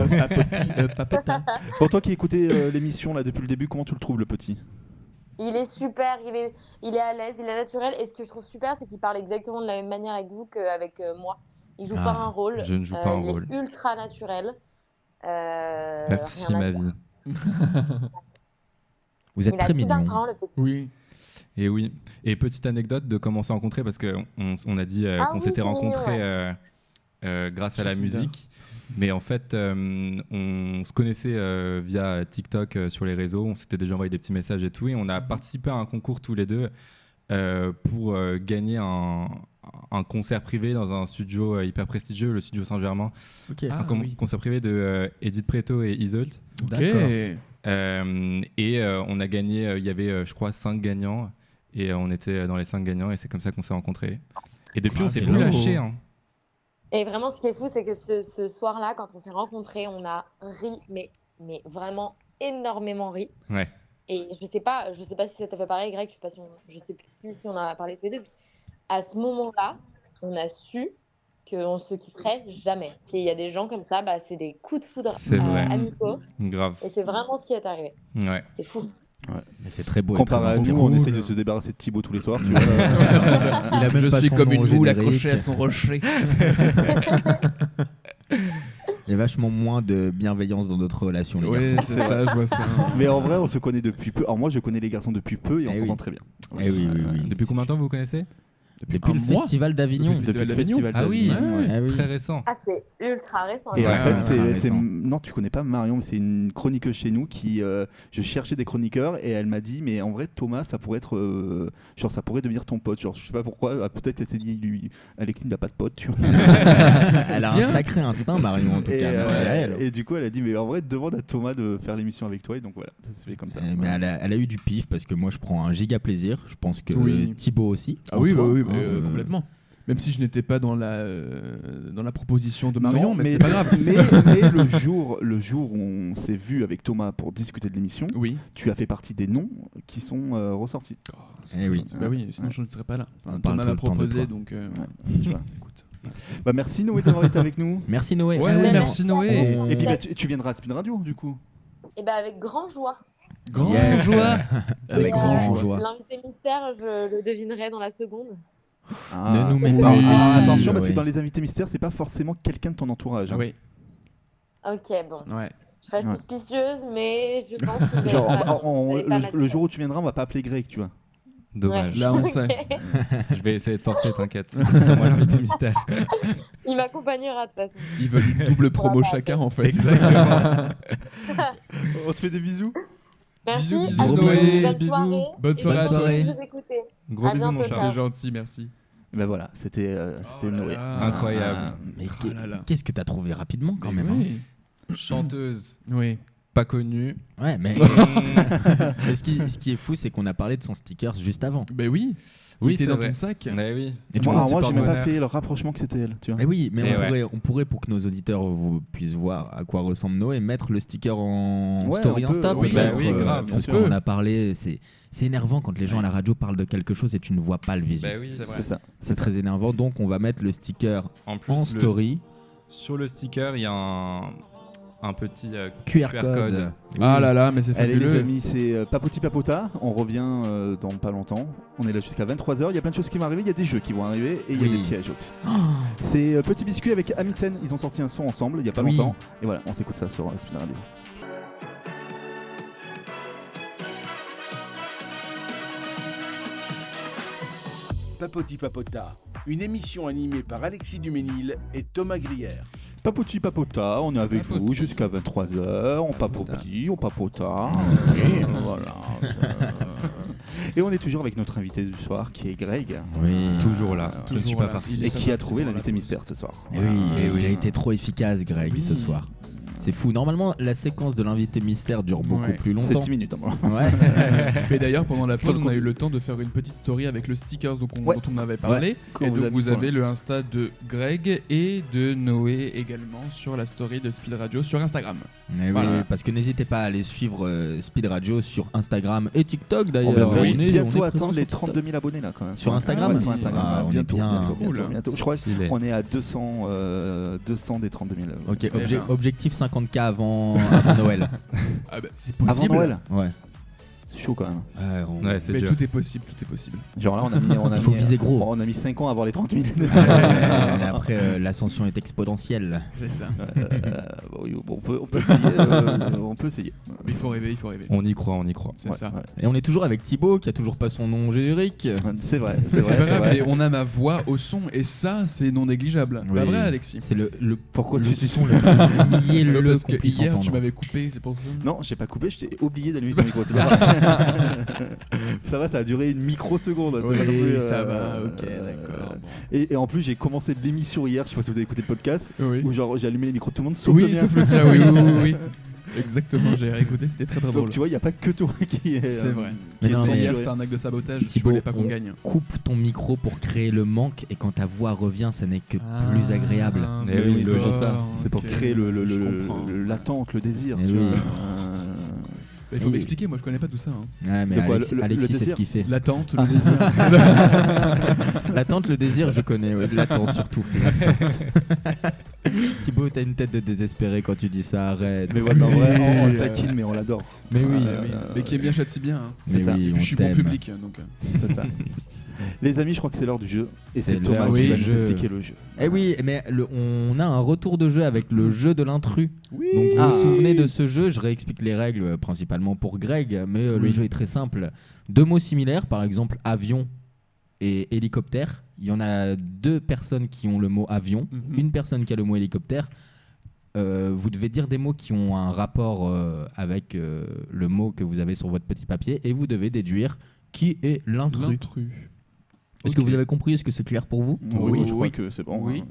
Papotin. Pour toi qui écoutais l'émission là depuis le début, comment tu le trouves le petit? Il est super, il est à l'aise, il est naturel. Et ce que je trouve super, c'est qu'il parle exactement de la même manière avec vous qu'avec moi. Il joue Ah, pas un rôle. je ne joue pas un il rôle. est ultra naturel. Merci rien à ma dire. vie. Vous êtes Il a très tout d'un mignon. cran, le petit. Oui. Et oui. Et petite anecdote de comment on s'est rencontrés parce qu'on a dit Ah qu'on oui, s'était c'est mignon, rencontrés grâce à la Sur Tinder. musique. Mais en fait, on se connaissait via TikTok sur les réseaux. On s'était déjà envoyé des petits messages et tout. Et on a participé à un concours tous les deux pour gagner un concert privé dans un studio hyper prestigieux, le studio Saint-Germain. Ok. Ah, un oui. concert privé de Edith Preto et Isolt. D'accord. On a gagné, il y avait je crois 5 gagnants et on était dans les 5 gagnants et c'est comme ça qu'on s'est rencontrés. Et depuis on s'est plus Bravo. lâché. Hein. Et vraiment, ce qui est fou, c'est que ce soir-là, quand on s'est rencontrés, on a ri, mais vraiment énormément ri. Ouais. Et je sais pas si ça t'a fait pareil, Greg, je sais plus si on en a parlé tous les deux. À ce moment-là, on a su qu'on se quitterait jamais. S'il y a des gens comme ça, bah, c'est des coups de foudre C'est vrai. amicaux. Grave. Et c'est vraiment ce qui est arrivé. Ouais. C'était fou. Mais c'est très beau. Comparé à et très nous, on inspirant. essaye de se débarrasser de Thibaut tous les soirs. Tu vois. Il a même Je pas suis son comme nom une moule générique. accrochée à son rocher. Il y a vachement moins de bienveillance dans notre relation, les Oui, garçons. c'est ça, je vois ça. Mais en vrai, on se connaît depuis peu. Alors moi, je connais les garçons depuis peu et on Eh s'entend oui. très bien. Eh oui, oui, oui. Depuis combien de temps vous connaissez? Depuis un le mois. festival d'Avignon. Depuis Depuis le d'Avignon. festival Ah oui, d'Avignon, ouais. Ah oui. très récent. Ah, c'est ultra récent. Et ça. en fait, ouais, c'est récent. non, tu connais pas Marion, mais c'est une chroniqueuse chez nous qui je cherchais des chroniqueurs et elle m'a dit mais en vrai Thomas ça pourrait être genre ça pourrait devenir ton pote, genre je sais pas pourquoi, peut-être elle s'est dit lui Alexis n'a pas de pote, tu vois. Elle a un Tiens. sacré instinct, Marion, en tout Et, cas. Merci à elle. et du coup elle a dit mais en vrai demande à Thomas de faire l'émission avec toi et donc voilà, ça se fait comme ça. Mais elle a eu du pif parce que moi je prends un giga plaisir. Je pense que Oui. Thibaut aussi. Ah en oui, soi. oui, Hein, complètement. Même si je n'étais pas dans la proposition de Marion, Non, mais c'est pas grave. mais le jour où on s'est vu avec Thomas pour discuter de l'émission, Oui. tu as fait partie des noms qui sont ressortis. Eh oui. Bah oui, sinon je ne serais pas là. On parle Thomas tout m'a le temps de proposé, toi. donc Tu vois. écoute. Bah merci Noé d'avoir été avec nous. Merci Noé. Ouais, Ah ouais, oui, merci Noé. On- Et puis bah, tu viendras à Spin Radio du coup. Et bah, avec grand joie. Grand Yes. joie. Avec Et, grand joie. L'invité mystère, je le devinerai dans la seconde. Ne nous mets oui. pas en Ah, défi, attention parce Noé. que dans les invités mystères c'est pas forcément quelqu'un de ton entourage. hein. Oui, Ok, bon. ouais. Je serais Ouais. suspicieuse, mais je pense que vous allez Genre pas- vous allez pas le m'attirer. jour où tu viendras on va pas appeler Greg tu vois. Dommage. Là, on Ok. sait. Je vais essayer de forcer, t'inquiète. C'est moi l'invité mystère. Il m'accompagnera de toute façon. Ils veulent une double promo chacun en fait. On te fait des bisous. Merci. Bisous, à bisous, tous, Zoé. bonne Bisous. soirée. Bonne Et soirée merci à tous. de nous écouter. Gros À bisous, mon bientôt, chat. ciao. C'est gentil, merci. Et ben voilà c'était Oh Noé. là là. Incroyable. Mais Oh là là. qu'est-ce que t'as trouvé rapidement quand même. Oui. Chanteuse, Oui. pas connue. Hein. Ouais, mais, mais ce qui est fou, c'est qu'on a parlé de son stickers juste avant. Ben oui. Oui, Il était c'est dans vrai. ton sac. Eh oui. Et tu Moi, vois, alors, moi petit j'ai même pas porte-bonheur. fait le rapprochement que c'était elle tu vois. Eh oui, mais Et on pourrait, pour que nos auditeurs puissent voir à quoi ressemble Noé, mettre le sticker en Ouais, story on peut, Insta oui, peut-être. bah oui, grave, bien parce sûr. qu'on a parlé, c'est énervant quand les gens à la radio parlent de quelque chose et tu ne vois pas le visuel. Bah oui, C'est vrai. C'est ça. C'est très énervant, donc on va mettre le sticker En plus, en story. sur le sticker, il y a un petit QR QR code. code. Ah là là, mais c'est Allez les fabuleux. amis, c'est Papoti Papota, on revient dans pas longtemps, on est là jusqu'à 23h, il y a plein de choses qui vont arriver, il y a des jeux qui vont arriver et il y a Oui. des pièges aussi. Oh, C'est Petit Biscuit avec Amixen, ils ont sorti un son ensemble il y a pas Oui. longtemps et voilà, on s'écoute ça sur Spin Radio. Papoti Papota, une émission animée par Alexis Duménil et Thomas Grière. Papoti Papota, on est avec Papoti. vous jusqu'à 23h, on papotit, on papota, voilà. Et on est toujours avec notre invité du soir qui est Greg. oui. Toujours là. Je ne Toujours suis pas là. parti. Il est Et qui a parti trouvé pour la l'invité pause. mystère ce soir. Eh oui, Eh oui. il a été trop efficace, Greg, Oui. ce soir. C'est fou. Normalement, la séquence de l'invité mystère dure beaucoup Ouais. plus C'est longtemps. 10 minutes. hein, Ouais. Mais d'ailleurs, pendant la Faut pause, le on a compte. eu le temps de faire une petite story avec le stickers dont Ouais. on avait parlé. Qu'on Et vous a donc, mis vous sur avez le Insta de Greg et de Noé également sur la story de Speed Radio sur Instagram. Eh oui, Voilà. parce que n'hésitez pas à aller suivre Speed Radio sur Instagram et TikTok On d'ailleurs. devrait On est- on est bientôt présent attendre sur les TikTok. 32 000 abonnés là quand même. Sur Instagram Ouais, sur Instagram. Ah, on est bientôt, bien. bientôt, Cool. bientôt, bientôt. Je crois Stylé. qu'on est à 200 des 32 000. Ok, Eh ben. objectif 50K avant Noël. Ah bah, c'est Avant possible. Noël, Ouais. c'est chaud quand même. Ouais, c'est Mais dur. tout est possible, tout est possible. Genre là, on a mis, Il faut viser gros. bon, on a mis 5 ans à avoir les 30 000. Mais après, l'ascension est exponentielle. C'est ça. Oui, bon, on peut essayer. On peut essayer. Mais il faut rêver, il faut rêver. On y croit, on y croit. C'est Ouais, ça. ouais. Et on est toujours avec Thibaut qui a toujours pas son nom générique. C'est vrai. Mais c'est pas grave, vrai. mais on a ma voix au son et ça, c'est non négligeable. Oui. Pas vrai, Alexis? C'est le Pourquoi le tu son le plus mielleux Parce qu'on que puisse hier, entendre. tu m'avais coupé, c'est pour ça. Non, j'ai pas coupé, je t'ai oublié d'allumer ton micro. c'est pas grave. Ça va, ça a duré une microseconde. c'est Oui, pas non plus, ça va, ok, d'accord. bon. Et en plus, j'ai commencé l'émission hier, je sais pas si vous avez écouté le podcast, Oui. où genre j'ai allumé les micros de tout le monde sauf le Oui, mien. sauf le tien, oui, oui, oui, oui. Exactement, j'ai réécouté, c'était très très Donc drôle. tu vois, il n'y a pas que toi qui est. C'est vrai. Mais Mais non, mais- hier, c'était un acte de sabotage. Je Thibaut, voulais pas qu'on on gagne. coupe ton micro pour créer le manque et quand ta voix revient, ça n'est que plus agréable. Eh oui, c'est logique. pour ça. C'est pour créer je comprends. l'attente, le désir. Eh tu oui. vois. Il faut Et- m'expliquer, moi je connais pas tout ça. hein. Ouais, mais De quoi, Alexis, le Alexis, c'est ce désir qu'il fait. L'attente, le désir. L'attente, le désir, je connais. Ouais, l'attente surtout. L'attente. Thibaut, t'as une tête de désespéré quand tu dis ça, arrête. Mais ouais, en vrai, on le Oui, taquine, mais on l'adore. Mais oui, Oui, mais qui est bien châtie bien. hein. mais c'est ça. oui, Et on puis je suis bon t'aime. public, donc. C'est ça. Les amis, je crois que c'est l'heure du jeu. Et C'est c'est Thomas l'heure qui du va nous jeu. expliquer le jeu. Eh oui, mais on a un retour de jeu avec le jeu de l'intrus. Oui. Donc vous Ah. vous souvenez de ce jeu, je réexplique les règles principalement pour Greg, mais le Oui. jeu est très simple. Deux mots similaires, par exemple avion et hélicoptère. Il y en a deux personnes qui ont le mot avion, Mhm. une personne qui a le mot hélicoptère. Vous devez dire des mots qui ont un rapport avec le mot que vous avez sur votre petit papier et vous devez déduire qui est l'intrus. L'intrus. Est-ce que Ok. vous avez compris? Est-ce que c'est clair pour vous? Oui, je crois oui. que c'est bon. Oui. hein.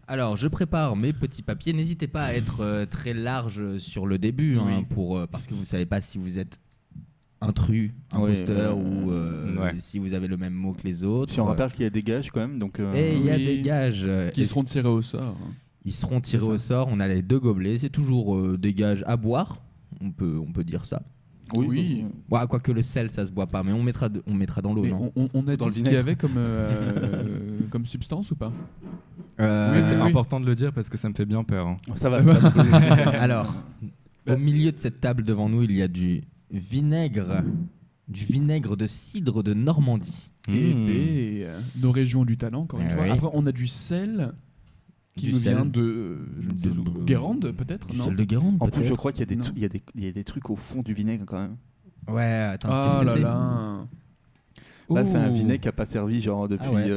Alors, je prépare mes petits papiers. N'hésitez pas à être très large sur le début, hein, Oui. parce que vous ne savez pas si vous êtes intrus, imposteur ou ouais. si vous avez le même mot que les autres. Si on rappelle qu'il y a des gages quand même, donc. Et il y a Oui. des gages. Qui Et seront tirés au sort. Ils seront tirés C'est ça. au sort. On a les deux gobelets. C'est toujours des gages à boire. On peut dire ça. Oui. Ouais, quoique le sel, ça se boit pas, mais on mettra dans l'eau, Mais non? on a Dans le dit ce qu'il y vinaigre. avait comme substance ou pas? Oui, c'est oui. important de le dire parce que ça me fait bien peur. hein. Ça va. ça va. Alors, au milieu de cette table devant nous, il y a du vinaigre de cidre de Normandie. Eh Mmh. ben, nos régions du talent, encore une Eh fois. oui. Avant, on a du sel qui Du nous sel. vient de, je ne sais De- où, Guérande, peut-être, Du non? sel de Guérande, En plus, je peut-être. crois qu'il y a des Non. trucs- il y a des trucs au fond du vinaigre quand même. Ouais, attends, Ah qu'est-ce que là c'est? là. Là, c'est un Ouh. vinaigre qui n'a pas servi genre depuis Ah ouais.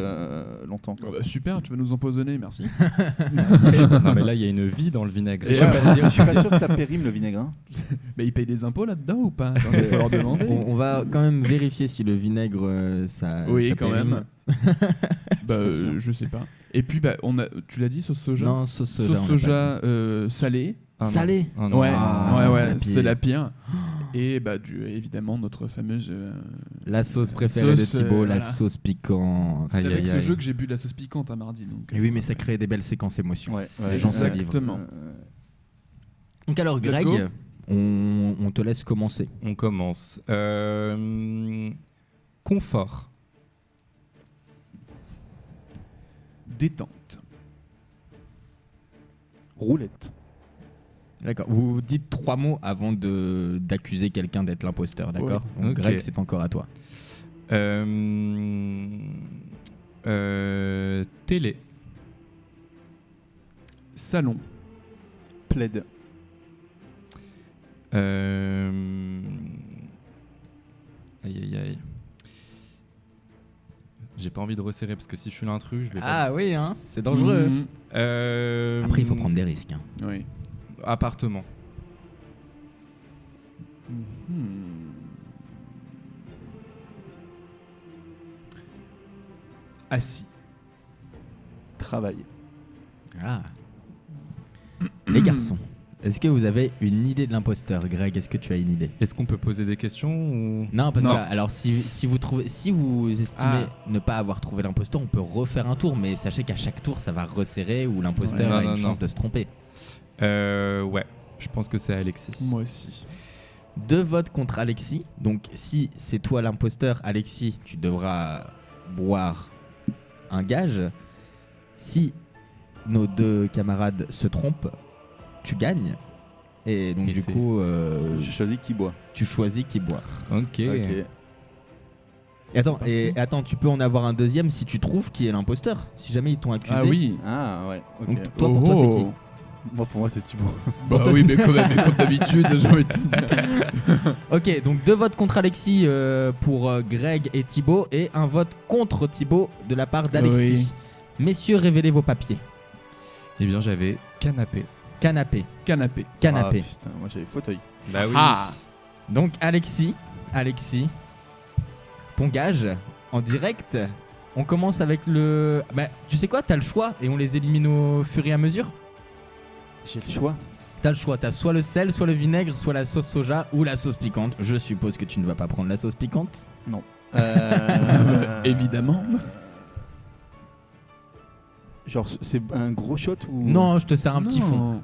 longtemps. Ah bah, super, tu vas nous empoisonner, merci. Non, mais là, il y a une vie dans le vinaigre. Et Je suis pas sûr que ça périme le vinaigre. hein. Mais ils payent des impôts là-dedans ou pas? Il faut leur demander. On va quand même vérifier si le vinaigre, ça. Oui, ça quand périme. même. Bah, je sais pas. Et puis, bah, tu l'as dit, sauce soja? Non, sauce soja. on Sauce l'a pas soja salée. Ah non. Salé. Ah non. Ouais, Ah, ouais, c'est la ouais, pire. c'est la pire. Et bah, évidemment, notre fameuse. dit. La sauce préférée Sauce, de Thibaut, la voilà. sauce piquante. C'est Aïe, avec aïe, ce aïe. jeu que j'ai bu de la sauce piquante un mardi. Donc, Et oui, mais ça crée des belles séquences émotions. Ouais, Les gens se Exactement. Donc alors, Let's Greg, go. on te laisse commencer. On commence. Confort. Détente. Roulette. D'accord. Vous dites 3 mots avant d'accuser quelqu'un d'être l'imposteur, d'accord? Ouais. Donc, Ok. Greg, c'est encore à toi. Télé. Salon. Plaid. Aïe aïe aïe. J'ai pas envie de resserrer parce que si je suis l'intrus, je vais Ah oui, hein, c'est dangereux. Mhm. pas. Après, il faut prendre des risques. hein. Oui. Appartement. Mhm. Assis. Travail. Ah. Les garçons, est-ce que vous avez une idée de l'imposteur? Greg, est-ce que tu as une idée? Est-ce qu'on peut poser des questions ou... Non, parce Non. que alors si vous estimez ne pas avoir trouvé l'imposteur, on peut refaire un tour, mais sachez qu'à chaque tour, ça va resserrer ou l'imposteur Ouais. a Non, une non, chance non. de se tromper. Ouais, je pense que c'est Alexis. Moi aussi. 2 votes contre Alexis. Donc si c'est toi l'imposteur, Alexis, tu devras boire un gage. Si nos 2 camarades se trompent, tu gagnes. Et donc Et du c'est- coup, J'ai choisi qui boit. tu choisis qui boit. Ok. Ok. Et attends, parti. et attends, tu peux en avoir un deuxième si tu trouves qui est l'imposteur. Si jamais ils t'ont accusé. Ah oui. Ah ouais. Ok. Donc toi, pour toi, c'est qui? Moi, pour moi, c'est Thibaut. Bah toi, oui, c'est- mais quand même, mais comme d'habitude, j'ai envie de te dire. Ok, donc 2 votes contre Alexis pour Greg et Thibaut et un vote contre Thibaut de la part d'Alexis. Messieurs, révélez vos papiers. Eh bien, j'avais canapé. Canapé, Canapé. canapé. Ah, putain, moi j'avais fauteuil. Bah oui. Ah. Donc Alexis, ton gage en direct. On commence avec le... Bah, tu sais quoi, t'as le choix et on les élimine au fur et à mesure. J'ai le choix. T'as le choix, t'as soit le sel, soit le vinaigre, soit la sauce soja ou la sauce piquante. Je suppose que tu ne vas pas prendre la sauce piquante. Évidemment. Genre, c'est un gros shot ou Non, je te sers un petit fond.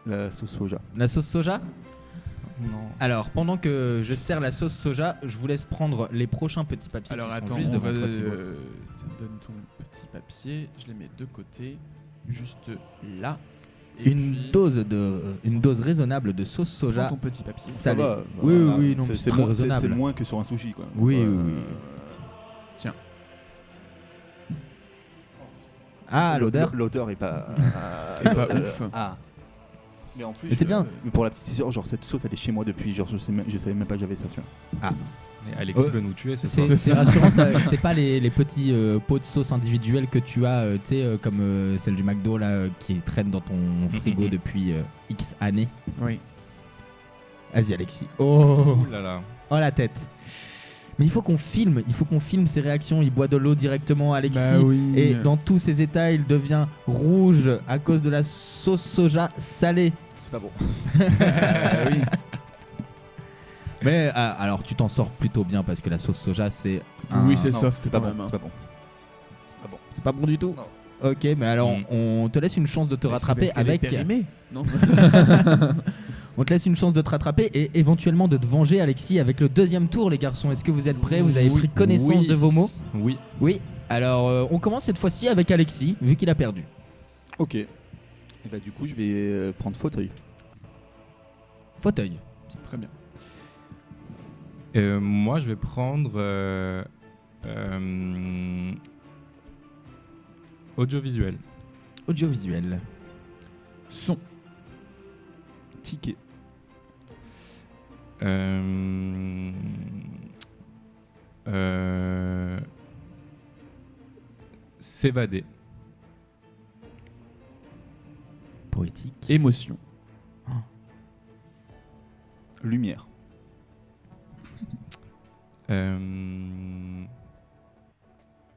la sauce soja? La sauce soja. Non. Alors, pendant que je sers la sauce soja, je vous laisse prendre les prochains petits papiers Alors qui sont attends, juste on devant va, toi, Thibaut. donne ton petit papier, je les mets de côté, juste là. Une dose raisonnable de sauce soja ton petit papier. salée. Ça va, Oui, voilà. oui, non, C'est c'est très moins, raisonnable. c'est moins que sur un sushi, quoi. Oui, Ouais, oui, oui. Tiens. Ah, l'odeur. L'odeur est pas. Est pas ouf. Ah. Mais en plus, Mais c'est bien. mais pour la petite histoire, genre cette sauce, elle est chez moi depuis. Genre, je savais même pas que j'avais ça, tu vois. Et Alexis veut nous tuer ce soir. C'est rassurant, c'est pas les petits pots de sauce individuels que tu as, tu sais, comme celle du McDo là, qui traîne dans ton frigo depuis X années. Oui. Vas-y, Alexis. Oh, Ouh là là. oh la tête. Mais il faut qu'on filme ses réactions. Il boit de l'eau directement, Alexis. Bah oui. Et dans tous ses états, il devient rouge à cause de la sauce soja salée. C'est pas bon. Oui. Mais alors, tu t'en sors plutôt bien parce que la sauce soja, c'est Oui, c'est Non, soft c'est pas quand bon. même, hein. C'est pas bon. c'est pas bon du tout. Ok, mais alors on te laisse une chance de te rattraper Parce qu'elle est avec. périmée, non. On te laisse une chance de te rattraper et éventuellement de te venger, Alexis, avec le deuxième tour, les garçons. Est-ce que vous êtes prêts? Vous avez pris connaissance Oui. de vos mots? Oui. Oui. Alors, on commence cette fois-ci avec Alexis, vu qu'il a perdu. Ok. Et bah, du coup, je vais prendre fauteuil. Fauteuil. Très bien. Moi, je vais prendre audiovisuel. Audiovisuel. Son. Ticket. S'évader. Poétique. Émotion. Lumière.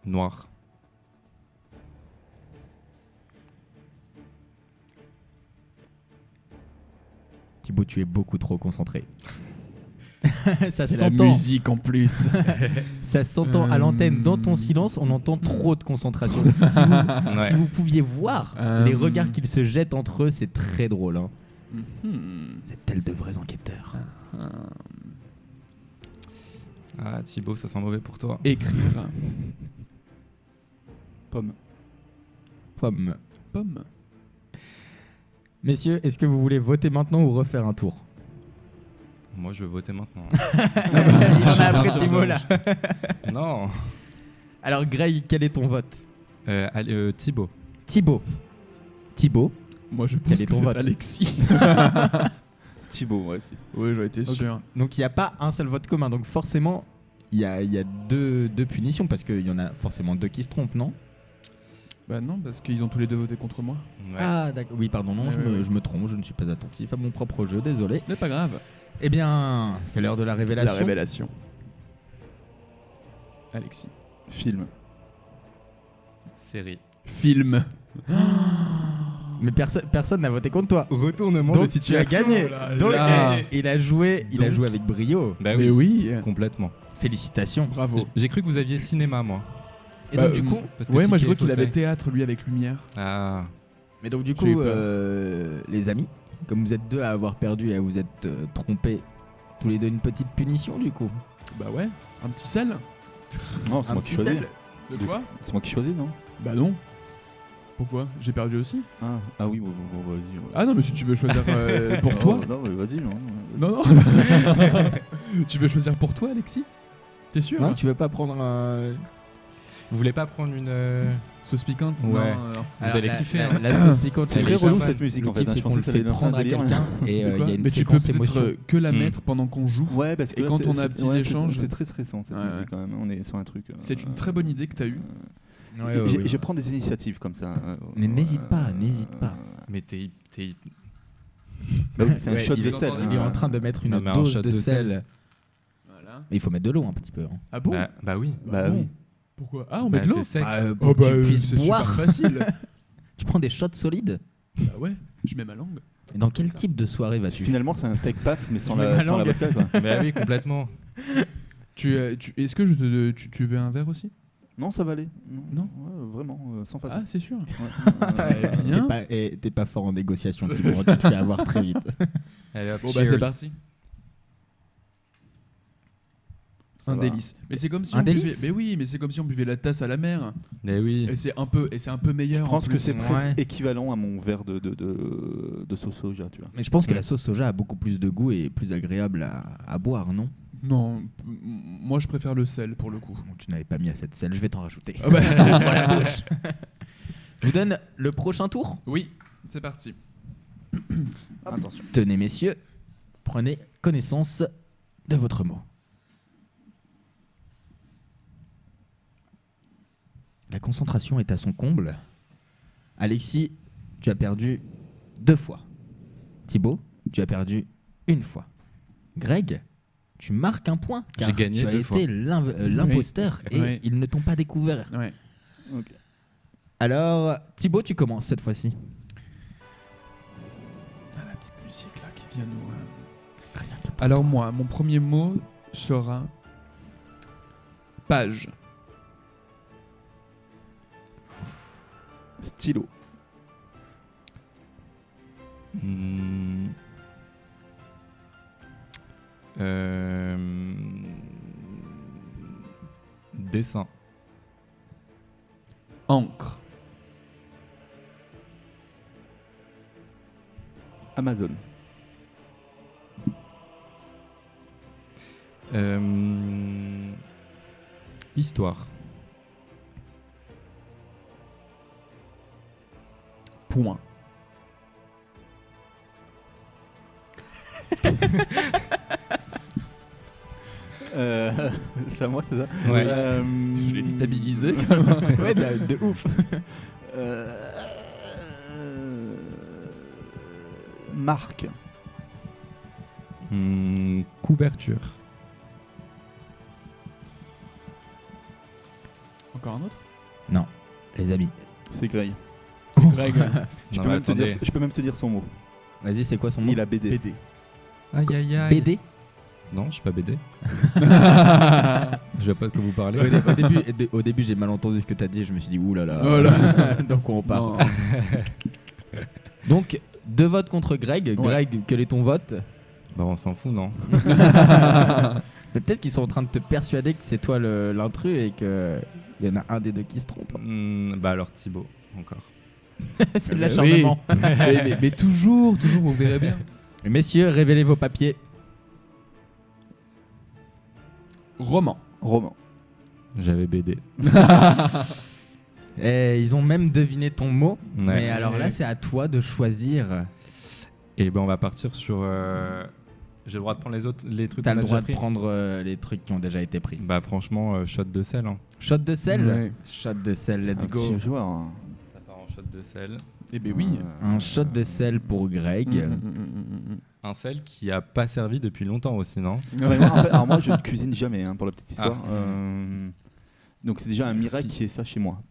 Noir. Thibaut, tu es beaucoup trop concentré. Ça C'est la s'entend. musique en plus. Ça s'entend à l'antenne. Dans ton silence, on entend trop de concentration. Si vous pouviez voir les regards qu'ils se jettent entre eux, c'est très drôle. Hein. C'est tel de vrais enquêteurs. Ah, Thibaut, ça sent mauvais pour toi. Écrire. Pomme. Pomme. Pomme. Messieurs, est-ce que vous voulez voter maintenant ou refaire un tour? Moi, je veux voter maintenant. Il en a après Thibaut là. Non. Alors Greg, quel est ton vote? Thibaut. Thibaut. Moi, je Quel pense est que ton c'est vote? Alexis. Thibaut, ouais, si. Oui, j'en étais sûr. Donc il n'y a pas un seul vote commun. Donc forcément, il y a deux punitions parce qu'il y en a forcément deux qui se trompent, non? Bah non, parce qu'ils ont tous les deux voté contre moi. Ouais. Ah d'accord. Oui, pardon, non, Ouais, je me trompe, je ne suis pas attentif à mon propre jeu, désolé. Ce n'est pas grave. Eh bien, c'est l'heure de la révélation. La révélation. Alexis. Film. Série. Film. Mais personne n'a voté contre toi. Retournement Donc tu as gagné. Donc là. il a joué avec brio. Bah Mais oui. Complètement. Félicitations. Bravo. J'ai cru que vous aviez cinéma, moi. Et Bah, donc du coup, Parce que Ouais, moi je ticket, vois qu'il avait fauteuil. théâtre lui avec lumière. Ah. mais donc du J'ai eu coup, peur. les amis, comme vous êtes deux à avoir perdu et à vous êtes trompés, tous les deux une petite punition du coup. Bah ouais. Un petit sel. Non, c'est Un moi qui petit choisis. sel. De quoi? C'est moi qui choisis, non? Bah non. Pourquoi? J'ai perdu aussi. Ah oui, bon, vas-y. Ouais. Ah non, mais si tu veux choisir pour toi. Non, mais vas-y, non. Non, non. Tu veux choisir pour toi, Alexis? T'es sûr? Non, hein tu veux pas prendre un... Vous voulez pas prendre une. Sauce piquante? Ouais. Non, Vous allez kiffer. hein. La sauce piquante, C'est c'est très les relou chefs. cette musique Le en fait. kiff, hein, c'est je qu'on pensais le que ça fait allait lancer un prendre à délire. quelqu'un et De il quoi? y a une Mais tu peux séquence émotion. peut-être que la mettre pendant qu'on joue. Ouais, parce que Et là, quand c'est- on a c'est- petits ouais, échanges. c'est très stressant cette Ouais, musique ouais. quand même. On est sur un truc. C'est une très bonne idée que t'as eue. Je prends des initiatives comme ça. Mais n'hésite pas. Mais t'es. Bah oui, c'est un Ouais, shot de il est- sel. Il est en train de mettre une Non, mais un dose shot de de sel. Voilà. Mais il faut mettre de l'eau un petit peu. hein. Ah bon? Bah oui. Bah oui. Pourquoi? Ah, on met Bah, de l'eau? c'est sec. Pour que tu puisses c'est super boire. facile. Tu prends des shots solides. Bah ouais, je mets ma langue. Et dans quel type de soirée vas-tu? Finalement, c'est un tech paf, mais sans Je mets ma la langue. vodka, quoi. Bah oui, complètement. Est-ce que tu veux un verre aussi? Non, ça va aller. Non. Ouais, vraiment, sans façon. Ah, c'est sûr. Ouais. Très bien. T'es pas fort en négociation, Thibaut. Tu te fais avoir très vite. Allez, hop, Bon, bah, c'est cheers. parti. Ça Un va. délice. Mais c'est comme si Un on buvait. délice Mais oui, mais c'est comme si on buvait la tasse à la mer. Mais oui. Et c'est un peu meilleur. Je pense en que plus. c'est presque Ouais. équivalent à mon verre de sauce soja, tu vois. Mais je pense que la sauce soja a beaucoup plus de goût et est plus agréable à boire, non? Non, moi je préfère le sel pour le coup. Bon, tu n'avais pas mis assez de sel, je vais t'en rajouter. Ah bah, Voilà, bouche. Je vous donne le prochain tour. oui, c'est parti. Attention. Tenez, messieurs, prenez connaissance de votre mot. La concentration est à son comble. Alexis, tu as perdu 2 fois. Thibaut, tu as perdu 1 fois. Greg, tu marques un point. Car J'ai gagné tu as 2 fois. été l'imposteur et Oui. ils ne t'ont pas découvert. Ouais. Ok. Alors, Thibaut, tu commences cette fois-ci. Ah, la petite musique là qui vient nous. Alors moi, mon premier mot sera page. Stylo. Hmm. Dessin. Encre. Amazon. Histoire. Point. C'est à moi, c'est ça Ouais. Je l'ai déstabilisé. Ouais, de ouf. Marque. Couverture. Encore un autre? Non, les amis. C'est Grey. C'est Greg. Je Non, peux, mais même te dire, attendez. je peux même te dire son mot. Vas-y, c'est quoi son mot? Il a BD. BD. Aïe aïe aïe. BD. Non, je suis pas BD. Je vois pas de quoi vous parlez. Au début, j'ai mal entendu ce que t'as dit. Je me suis dit, ouh là là. Oh là. Donc on parle. Non. Donc, 2 votes contre Greg. Ouais. Greg, quel est ton vote? Bah on s'en fout, non? Mais peut-être qu'ils sont en train de te persuader que c'est toi l'intrus et qu'il y en a un des deux qui se trompe. Bah alors Thibaut, encore. C'est de Oui. l'acharnement. mais toujours, vous verrez bien. Messieurs, révélez vos papiers. Roman. Roman. J'avais BD. Et ils ont même deviné ton mot. Ouais. Mais alors là, c'est à toi de choisir. Et ben on va partir sur. J'ai le droit de prendre les trucs T'as qu'on le a droit déjà de pris. prendre les trucs qui ont déjà été pris. Bah franchement, shot de sel. Hein. Shot de sel. Ouais. Shot de sel, C'est let's un go. petit joueur, hein. Ça part en shot de sel. Eh ben oui. Un shot de sel pour Greg. Un sel qui a pas servi depuis longtemps aussi, non? Ouais, moi, en fait, alors moi, je ne cuisine jamais, hein, pour la petite histoire. Ah. Donc c'est déjà un miracle Merci. qui est ça chez moi.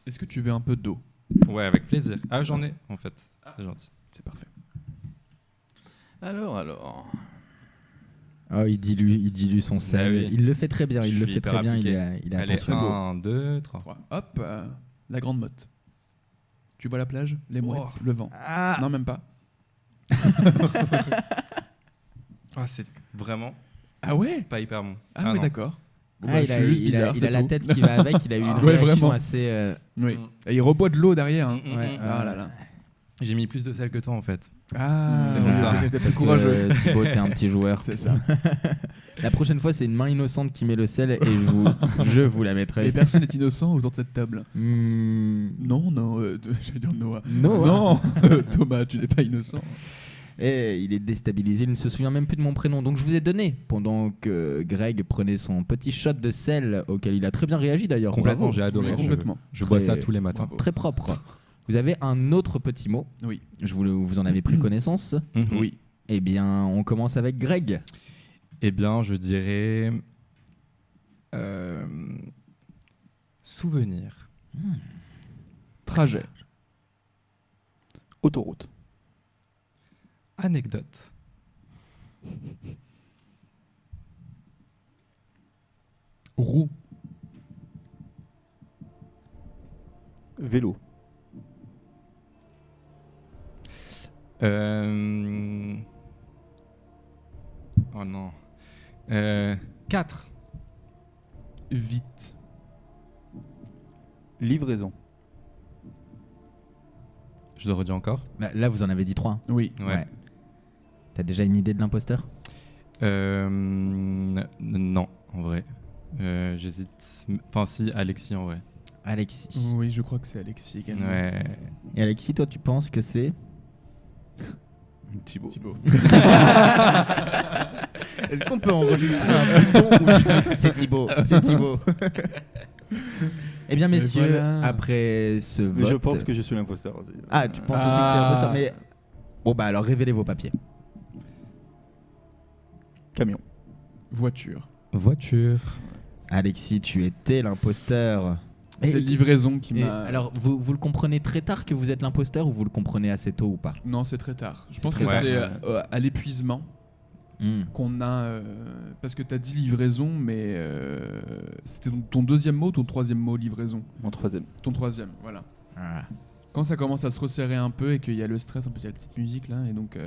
Est-ce que tu veux un peu d'eau? Ouais, avec plaisir. Ah, j'en ai en fait. C'est gentil. C'est parfait. Alors. Oh, il dilue son sel. Ah oui. Il le fait très bien. Je Il le suis fait hyper très bien. appliqué. Il est Allez, attentionné. 1, 2, 3. 3. Hop, la grande motte. Tu vois la plage? Les mouettes, Oh. le vent. Ah. Non, même pas. Ah, c'est vraiment Ah ouais? pas hyper bon. Ah, oui, non. d'accord. Bon, Ah, bah, il je a, suis juste il a- bizarre, il c'est a la tout. tête qui va avec. Il a eu une Ouais, réaction vraiment. assez. Oui. Et il reboit de l'eau derrière. Hein. Ouais. Ah là là. J'ai mis plus de sel que toi en fait. Ah, C'est pour ça. T'étais pas Parce que, courageux. Thibaut, t'es un petit joueur. C'est ça. La prochaine fois, c'est une main innocente qui met le sel et je vous la mettrai. Et personne n'est innocent autour de cette table. Hmm. Non, j'allais dire Noah. Noah. Non, Thomas, tu n'es pas innocent. Et il est déstabilisé, il ne se souvient même plus de mon prénom. Donc je vous ai donné, pendant que Greg prenait son petit shot de sel, auquel il a très bien réagi d'ailleurs. Complètement, Bravo. j'ai adoré. Oui, complètement. Je bois ça Très- tous les matins. Très propre. Vous avez un autre petit mot. Oui. Vous en avez pris connaissance. Mhm. Oui. Eh bien, on commence avec Greg. Eh bien, je dirais. Souvenir. Trajet. Autoroute. Anecdote. Roue. Vélo. Oh non. 4. Vite. Livraison. Je le redis encore. Là, vous en avez dit 3. Oui. Ouais. T'as déjà une idée de l'imposteur? Non, en vrai. J'hésite. Enfin, si, Alexis, en vrai. Alexis. Oui, je crois que c'est Alexis également. Ouais. Et Alexis, toi, tu penses que c'est Thibaut. Est-ce qu'on peut enregistrer un bouton où tu dis c'est Thibaut, c'est Thibaut? Eh bien, messieurs, voilà. après ce Mais vote... je pense que je suis l'imposteur aussi. Ah, tu penses aussi que t'es l'imposteur, mais... Bon, bah alors, révélez vos papiers. Camion. Voiture. Voiture. Alexis, tu étais l'imposteur. C'est livraison qui Et m'a... alors, vous le comprenez très tard que vous êtes l'imposteur ou vous le comprenez assez tôt ou pas? Non, c'est très tard. Je pense très que tard. c'est à l'épuisement qu'on a... parce que tu as dit livraison, mais c'était ton deuxième mot ou ton troisième mot, livraison? Mon troisième. Ton troisième, voilà. Ah. Quand ça commence à se resserrer un peu et qu'il y a le stress, en plus il y a la petite musique là, et donc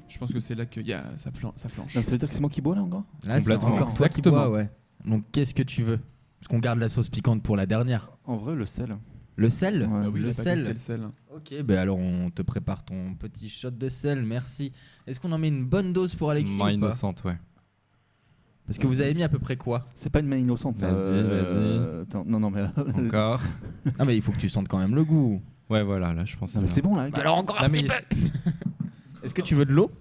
je pense que c'est là que ça flanche. Non, ça veut dire que c'est moi qui bois là encore? Là, c'est Complètement. encore toi qui Exactement. bois, ouais. Donc, qu'est-ce que tu veux? Parce qu'on garde la sauce piquante pour la dernière. En vrai, le sel. Le sel? Ouais. Ah oui, il le a pas sel. testé le sel. Ok, ben alors on te prépare ton petit shot de sel, merci. Est-ce qu'on en met une bonne dose pour Alexis Main ou pas? innocente, ouais. Parce que vous avez mis à peu près quoi? C'est pas une main innocente. ça. Vas-y. Attends, non, mais. Encore. Ah mais il faut que tu sentes quand même le goût. Ouais, voilà, là, je pense Non, mais c'est bon là. Bah alors encore Non, un mais petit peu. Est-ce que tu veux de l'eau?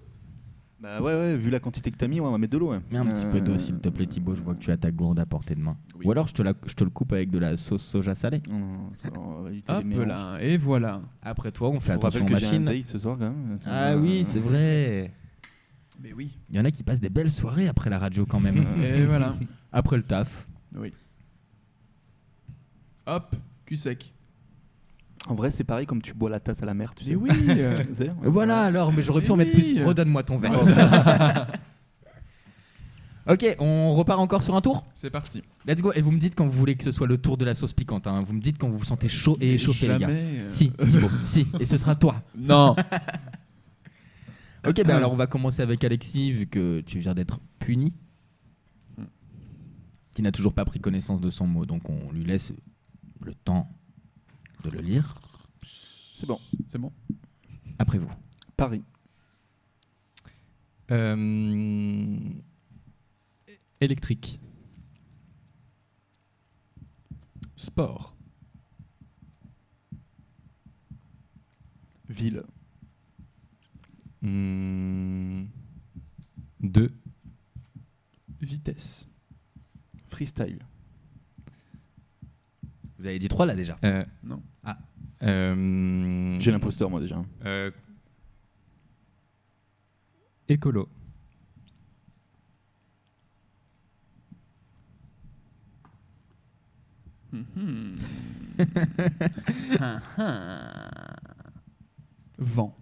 Bah ouais, vu la quantité que t'as mis, on va mettre de l'eau. Ouais. Mets un petit peu d'eau s'il te plaît Thibaut, je vois que tu as ta gourde à portée de main. Oui. Ou alors je te le coupe avec de la sauce soja salée. Non, ça, on va éviter les Hop mélanges. là, et voilà. Après toi on fait Je vous rappelle attention aux que j'ai un machines. date ce soir quand même. Ah oui c'est vrai. Mais oui. Il y en a qui passent des belles soirées après la radio quand même. Et voilà. Après le taf. Oui. Hop, cul sec. En vrai, c'est pareil comme tu bois la tasse à la mer, tu sais. Et oui. C'est- Voilà alors, mais j'aurais pu Eh en mettre oui. plus. Redonne-moi ton verre. Ok, on repart encore sur un tour. C'est parti. Let's go. Et vous me dites quand vous voulez que ce soit le tour de la sauce piquante. Hein. Vous me dites quand vous vous sentez chaud et échauffé, les gars. Jamais, Si, Thibaut, si. Et ce sera toi. Non. Ok, ben alors on va commencer avec Alexis, vu que tu viens d'être puni. Qui n'a toujours pas pris connaissance de son mot. Donc on lui laisse le temps de le lire. C'est bon. C'est bon. Après vous. Paris. Électrique. Sport. Ville. 2. Vitesse. Freestyle. Vous avez dit 3 là déjà. Non. Ah. J'ai l'imposteur moi déjà. Écolo. Vent.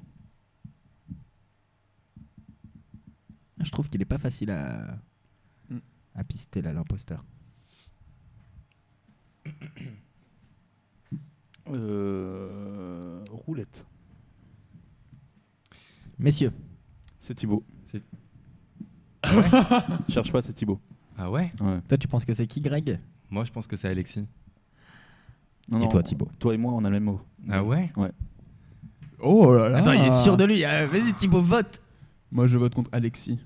Je trouve qu'il est pas facile à pister là, l'imposteur. Roulette. Messieurs, C'est Thibaut. C'est- Cherche pas, c'est Thibaut. Ah ouais? Ouais. toi tu penses que c'est qui, Greg? Moi, je pense que c'est Alexis. Non, Et non, toi, Thibaut? Toi et moi, on a le même mot. Ah ouais? Oh là là. Attends, il est sûr de lui. Vas-y, Thibaut, vote. Moi, je vote contre Alexis.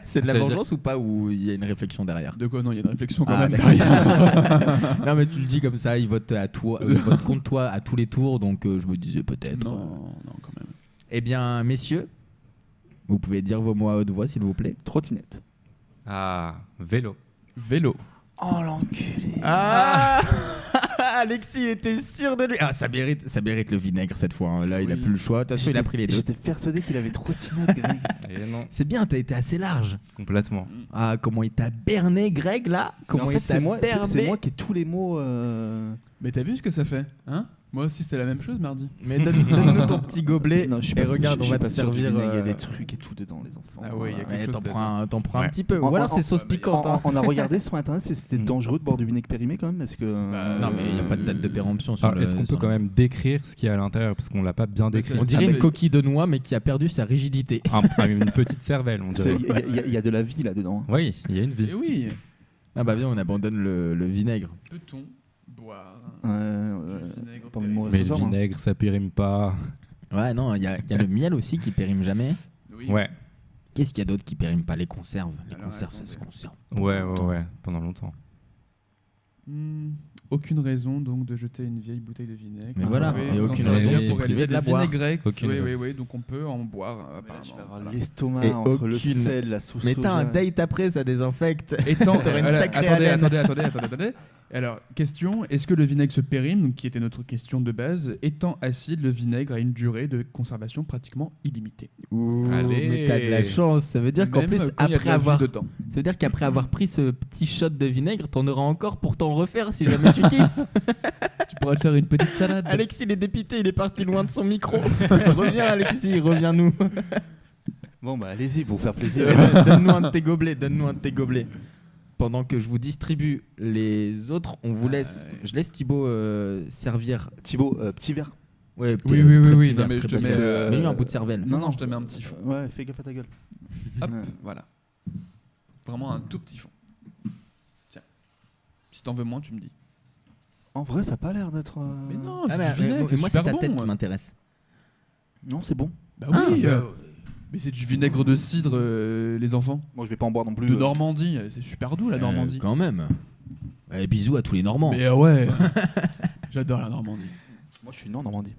C'est de la Ça veut dire- vengeance ou pas, ou il y a une réflexion derrière? De quoi? Non, il y a une réflexion quand Ah, même d'accord. derrière. Non mais tu le dis comme ça, il vote à toi, il vote contre toi à tous les tours, donc je me disais peut-être. Non, non, quand même. Eh bien, messieurs, vous pouvez dire vos mots à haute voix, s'il vous plaît. Trottinette. Ah, vélo. Vélo. Oh l'enculé. Ah Alexis, il était sûr de lui. Ah, ça mérite le vinaigre cette fois. Hein. Là, il a Oui. plus le choix. De toute façon, il a pris les deux. J'étais persuadé qu'il avait trottinette, Greg. Et non, C'est bien, t'as été assez large. complètement. Ah, comment il t'a berné, Greg, là? Mais Comment en il fait, t'a c'est moi, berné? c'est moi qui ai tous les mots. Mais t'as vu ce que ça fait? Hein? Moi aussi, c'était la même chose mardi. Mais donne-nous ton petit gobelet Non, je suis et pas regarde, je on suis va te pas sûr du servir. vinaigre, il y a des trucs et tout dedans, les enfants. Ah ouais, il y a quelque Ouais, chose t'en dedans. prends un Ouais. petit peu. Ou En- alors en- c'est sauce piquante. hein. On a regardé sur internet, c'était Mm. dangereux de boire du vinaigre périmé quand même, parce que. Bah, Non, mais il n'y a pas de date de péremption sur Alors, le. est-ce qu'on peut sur quand le- même décrire ce qu'il y a à l'intérieur parce qu'on l'a pas bien décrit. On dirait Ah, une mais- coquille de noix, mais qui a perdu sa rigidité. Une petite cervelle, on dirait. Il y a de la vie là-dedans. Oui, il y a une vie. Et oui, Ah bah viens, on abandonne le vinaigre. peut-on boire Ouais, du vinaigre pas me périmé? mourir Mais ce le soir, hein. vinaigre, ça périme pas. Ouais, non, il y a le miel aussi qui périme jamais. Oui. Ouais, Qu'est-ce qu'il y a d'autre qui périme pas? Les conserves. Les Alors, conserves, ça attendez. se conserve. ouais, pendant longtemps. Aucune raison donc de jeter une vieille bouteille de vinaigre. Mais voilà, Vous et pouvez vous en aucune servir raison, pour c'est privé élever de la le boire. vinaigrette. Aucune Oui, raison. oui, donc on peut en boire apparemment. Tu vas avoir Voilà. l'estomac Et entre le aucune- sel, la sauce Mais t'as un soja. date après, ça désinfecte. Étant, T'aurais une sacrée attendez, haleine. attendez. Alors, question, est-ce que le vinaigre se périme, donc, qui était notre question de base, étant acide, le vinaigre a une durée de conservation pratiquement illimitée. Ouh, Allez. mais t'as de la chance. Ça veut dire qu'en Même plus, quand il y a de la vie dedans. ça veut dire qu'après avoir pris ce petit shot de vinaigre, t'en auras encore pour t'en refaire si jamais tu kiffes. Tu pourras te faire une petite salade. Alexis, il est dépité, il est parti loin de son micro. Reviens, Alexis, reviens-nous. Bon, bah allez-y, pour vous faire plaisir. Donne-nous un de tes gobelets, Pendant que je vous distribue les autres, on vous laisse. ouais. Je laisse Thibaut servir. Thibaut, petit verre. Ouais, Oui, très oui, petit oui, verre, non, mais très je te petit mets, verre. Mets-lui un bout de cervelle. Non, je te mets un petit fond. Ouais, fais gaffe à ta gueule. Hop, Ouais. voilà. Vraiment un tout petit fond. Tiens. Si t'en veux moins, tu me dis. En vrai, ça a pas l'air d'être. Mais non, Ah, c'est mais, du vinaigre, moi, c'est moi, c'est super ta tête bon. qui m'intéresse. Non, c'est bon. Bah oui, mais c'est du vinaigre de cidre, les enfants. Moi, je vais pas en boire non plus. De Normandie, c'est super doux la Normandie. Quand même. Bisous à tous les Normands. Mais ouais, j'adore la Normandie. Moi, je suis né en Normandie.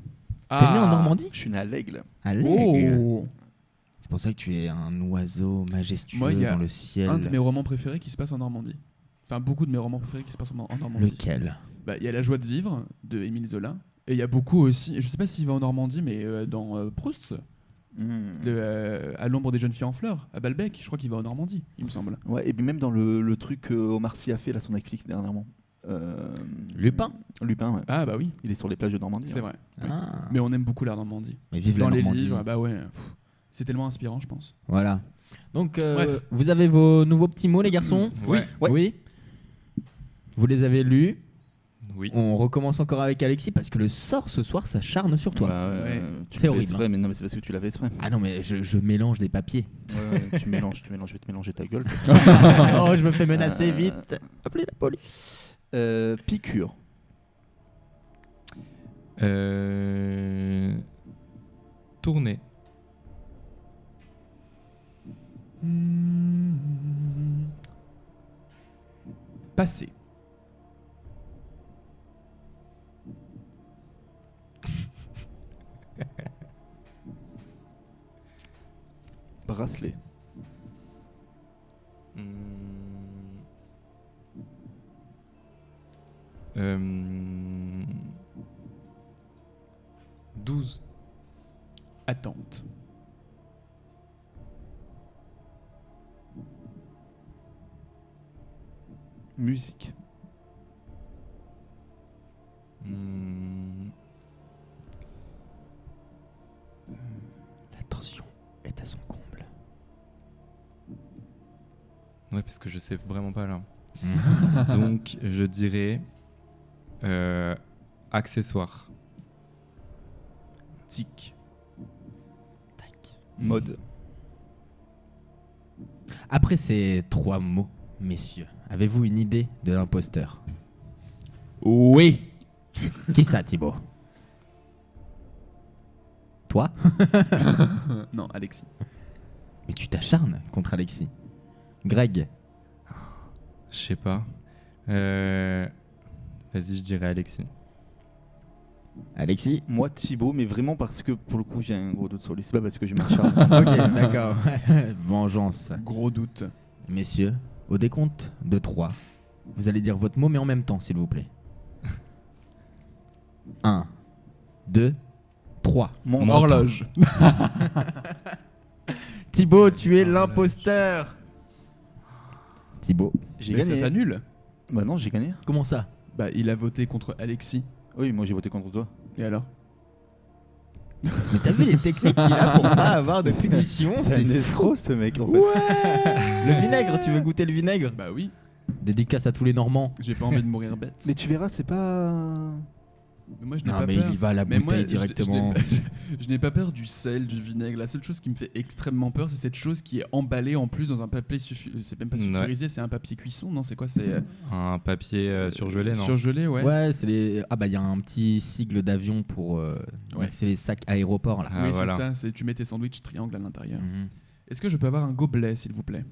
T'es né en Normandie? Je suis né à l'Aigle. À l'Aigle. Oh. C'est pour ça que tu es un oiseau majestueux Moi, il y a dans le ciel. Un de mes romans préférés qui se passe en Normandie. Enfin, beaucoup de mes romans préférés qui se passent en Normandie. Lequel? Bah, il y a La joie de vivre de Émile Zola. Et il y a beaucoup aussi, je sais pas s'il va en Normandie, mais dans Proust, à l'ombre des jeunes filles en fleurs, à Balbec, je crois qu'il va en Normandie, il me semble. Ouais, et puis même dans le truc que Omar Sy a fait là sur Netflix dernièrement. Lupin. Lupin, ouais. Ah bah oui, Il est sur les plages de Normandie. c'est hein. vrai. Ah. Mais on aime beaucoup la Normandie. Mais vive Dans la les Normandie. livres, bah ouais, c'est tellement inspirant, je pense. Voilà. Donc, Bref. vous avez vos nouveaux petits mots, les garçons? Ouais. Ouais. Oui. Vous les avez lus. Oui. On recommence encore avec Alexis parce que le sort ce soir s'acharne sur toi. Bah, Ouais. tu C'est le fais horrible, exprès, mais non, mais c'est parce que tu l'avais exprès. Ah non, mais je mélange des papiers. Ouais, tu mélanges, je vais te mélanger ta gueule. Oh, je me fais menacer, vite. Appelez la police. Piqûre. Tourner. Passer. Bracelet. Euh, 12. Attente. Musique. La tension est à son comble. Ouais, parce que je sais vraiment pas là. Donc, je dirais accessoire. Tic. Mode. Après ces 3 mots, messieurs, avez-vous une idée de l'imposteur? Oui. Qui ça, Thibaut? Toi? Non, Alexis. Mais tu t'acharnes contre Alexis. Greg? Je sais pas. Vas-y, je dirais Alexis. Alexis? Moi, Thibaut, mais vraiment parce que pour le coup, j'ai un gros doute sur lui. C'est pas parce que je m'acharne. Ok, d'accord. Vengeance. Gros doute. Messieurs, au décompte de 3, vous allez dire votre mot, mais en même temps, s'il vous plaît. 1, 2, 3. Mon Horloge. Thibaut, tu es l'imposteur. Thibaut, J'ai Mais gagné. ça s'annule. Bah non, j'ai gagné. comment ça? Bah, il a voté contre Alexis. Oui, moi j'ai voté contre toi. Et alors? Mais t'as vu les techniques qu'il a pour pas avoir de punition? C'est un fou. escroc ce mec en fait. Le vinaigre, tu veux goûter le vinaigre? Bah oui, Dédicace à tous les Normands. j'ai pas envie de mourir bête. Mais tu verras, c'est pas. Mais moi je n'ai Non pas mais peur. il y va à la Mais moi, bouteille directement. Je n'ai pas peur du sel, du vinaigre. La seule chose qui me fait extrêmement peur, c'est cette chose qui est emballée en plus dans un papier c'est même pas sulfurisé, c'est un papier cuisson, non? C'est quoi? C'est Un papier surgelé, non? surgelé, ouais. Ouais, c'est les. Ah bah il y a un petit sigle d'avion pour. Ouais. C'est les sacs aéroports là. Ah, oui, voilà. c'est ça. C'est tu mets tes sandwichs triangle à l'intérieur. Mhm. Est-ce que je peux avoir un gobelet, s'il vous plaît?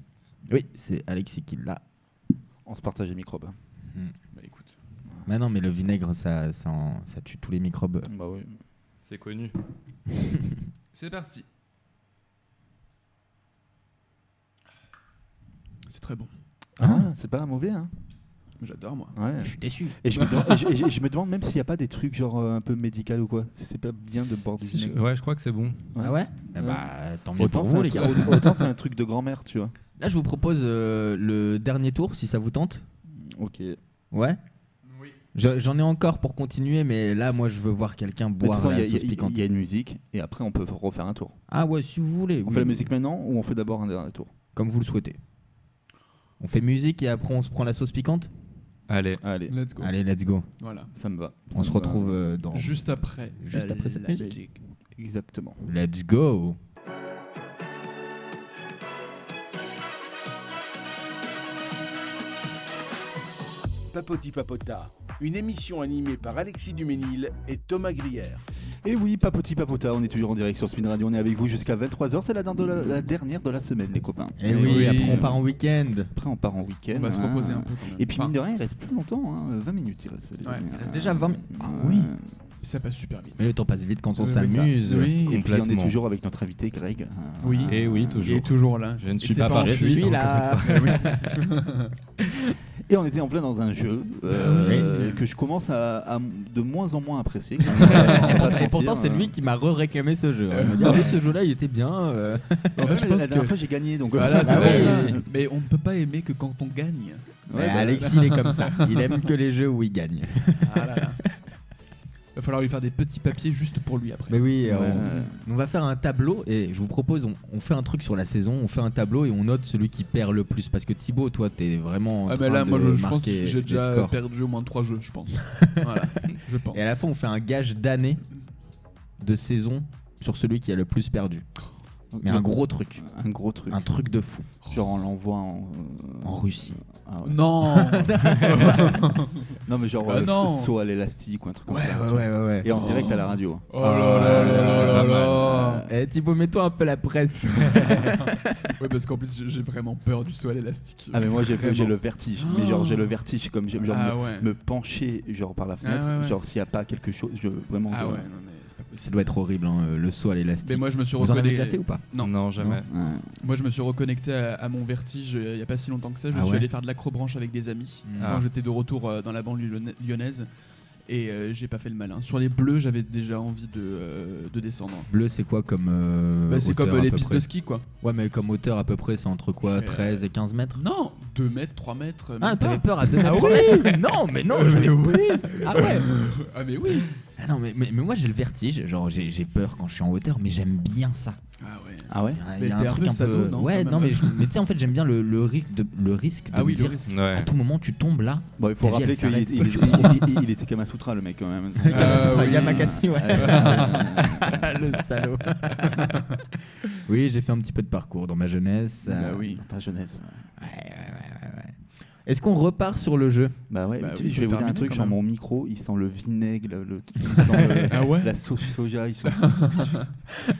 Oui, c'est Alexis qui l'a. On se partage les microbes. Bah écoute. Mais non, mais le vinaigre ça tue tous les microbes. Bah oui. C'est connu. C'est parti. C'est très bon. Ah, c'est pas mauvais, hein. J'adore moi. Ouais. Je suis déçu. Et je me demande, je me demande même s'il n'y a pas des trucs genre un peu médical ou quoi. Si c'est pas bien de boire du Si, vinaigre. ouais, je crois que c'est bon. Ouais. Ah ouais, Eh bah tant mieux Autant pour c'est vous un les truc- gars. autant c'est un truc de grand-mère, tu vois. Là je vous propose le dernier tour si ça vous tente. Ok. Ouais. Oui. J'en ai encore pour continuer, mais là moi je veux voir quelqu'un De toute boire façon, la il sauce piquante. y a une musique et après on peut refaire un tour. Ah ouais, si vous voulez. On oui. fait la musique maintenant ou on fait d'abord un dernier tour? Comme vous le souhaitez. On fait musique et après on se prend la sauce piquante. Allez. Allez, Let's go. Allez, let's go. Voilà. ça me va. On Ça se me va. retrouve dans Juste après. juste après cette musique. Exactement. Let's go. Papoti Papota, une émission animée par Alexis Duménil et Thomas Grière. Et oui, Papoti Papota, on est toujours en direct sur Spin Radio, on est avec vous jusqu'à 23h, c'est la dernière de la semaine les copains. Et oui, oui. après on part en week-end. Après on part en week-end. On va se hein. reposer un peu quand même. Et puis Enfin, mine de rien, il reste plus longtemps, hein, 20 minutes il reste. Ouais, il reste déjà 20 minutes. Ah oui. ça passe super vite. Mais le temps passe vite quand on Oui, s'amuse. oui. Et puis on est Complètement. toujours avec notre invité Greg. Oui. Et oui, Il toujours. est toujours là. Je ne Et suis c'est pas en paresseux. fuite, suis encore là. une fois. Et on était en plein dans un jeu Oui. que je commence à de moins en moins apprécier. Et pourtant c'est lui qui m'a réclamé ce jeu. Il m'a dit, ah oui, ce jeu-là il était bien. En fait, je La pense dernière que fois j'ai gagné donc. voilà, c'est Bah pour oui. ça. Mais on ne peut pas aimer que quand on gagne. Mais bah, Alexis il est comme ça. Il aime que les jeux où il gagne. Ah là là. Va falloir lui faire des petits papiers juste pour lui après. Mais oui, Ouais. on va faire un tableau et je vous propose, on fait un truc sur la saison, on fait un tableau et on note celui qui perd le plus. Parce que Thibaut, toi, t'es vraiment en Ah train mais là, de moi, je pense que marquer j'ai les déjà scores. perdu au moins 3 jeux, je pense. Voilà, je pense. Et à la fin, on fait un gage d'année, de saison, sur celui qui a le plus perdu. Mais un gros truc, Un gros truc. un truc de fou, Genre on l'envoie en Russie. Ah ouais. Non. Non mais genre Bah non. saut à l'élastique ou un truc comme ça. ouais. Et en direct à la radio. Oh là là là là là. Eh Thibaut, mets-toi un peu la presse. Ouais, parce qu'en plus, j'ai vraiment peur du saut à l'élastique. Ah mais moi j'ai Vraiment. le vertige. Mais genre j'ai le vertige comme j'aime genre Ah me, ouais. me pencher genre par la fenêtre. Ah ouais. Genre s'il y a pas quelque chose, je vraiment. Ah je- ouais, non mais c'est pas Ça possible. doit être horrible, hein, le saut à l'élastique. Mais moi, je me suis Vous en avez reconnecté. déjà fait ou pas? Non. Non, jamais. Ouais. Moi, je me suis reconnecté à mon vertige il y a pas si longtemps que ça. Je Ah suis ouais. allé faire de l'acrobranche avec des amis Ah. quand j'étais de retour dans la banlieue lyonnaise. Et j'ai pas fait le malin. Sur les bleus, j'avais déjà envie de descendre. Bleu, c'est quoi comme Bah, c'est hauteur comme à les peu pistes près de ski, quoi. Ouais, mais comme hauteur à peu près, c'est entre quoi, C'est, 13 et 15 mètres? Non, 2 mètres, 3 mètres. Ah, même t'avais pas. peur à 2 mètres? Ah 3 oui. mètres Non, mais non, Mais oui. Ah ouais. Ah mais oui. Ah non, mais moi j'ai le vertige, genre j'ai peur quand je suis en hauteur, mais j'aime bien ça. Ah ouais. Ah ouais. Il y Mais a t'es un un truc peu un salaud, peu. non, Ouais, quand non, même. mais tu sais, en fait, j'aime bien le risque de Ah me oui, dire le risque. Ouais. à tout moment tu tombes là. Bon il faut La vie, rappeler elle s'arrête, qu'il toi, tu il était Kamasutra le mec quand même. Kamasutra, oui. Yamakasi, ouais. Ouais. Le salaud. Oui, j'ai fait un petit peu de parcours dans ma jeunesse. Bah oui. Dans ta jeunesse. Ouais. Est-ce qu'on repart sur le jeu? Bah ouais, Bah tu- oui, je faut vais vous dire un terminer truc, quand genre même. mon micro, il sent le vinaigre, il sent Ah ouais. la sauce soja, il sent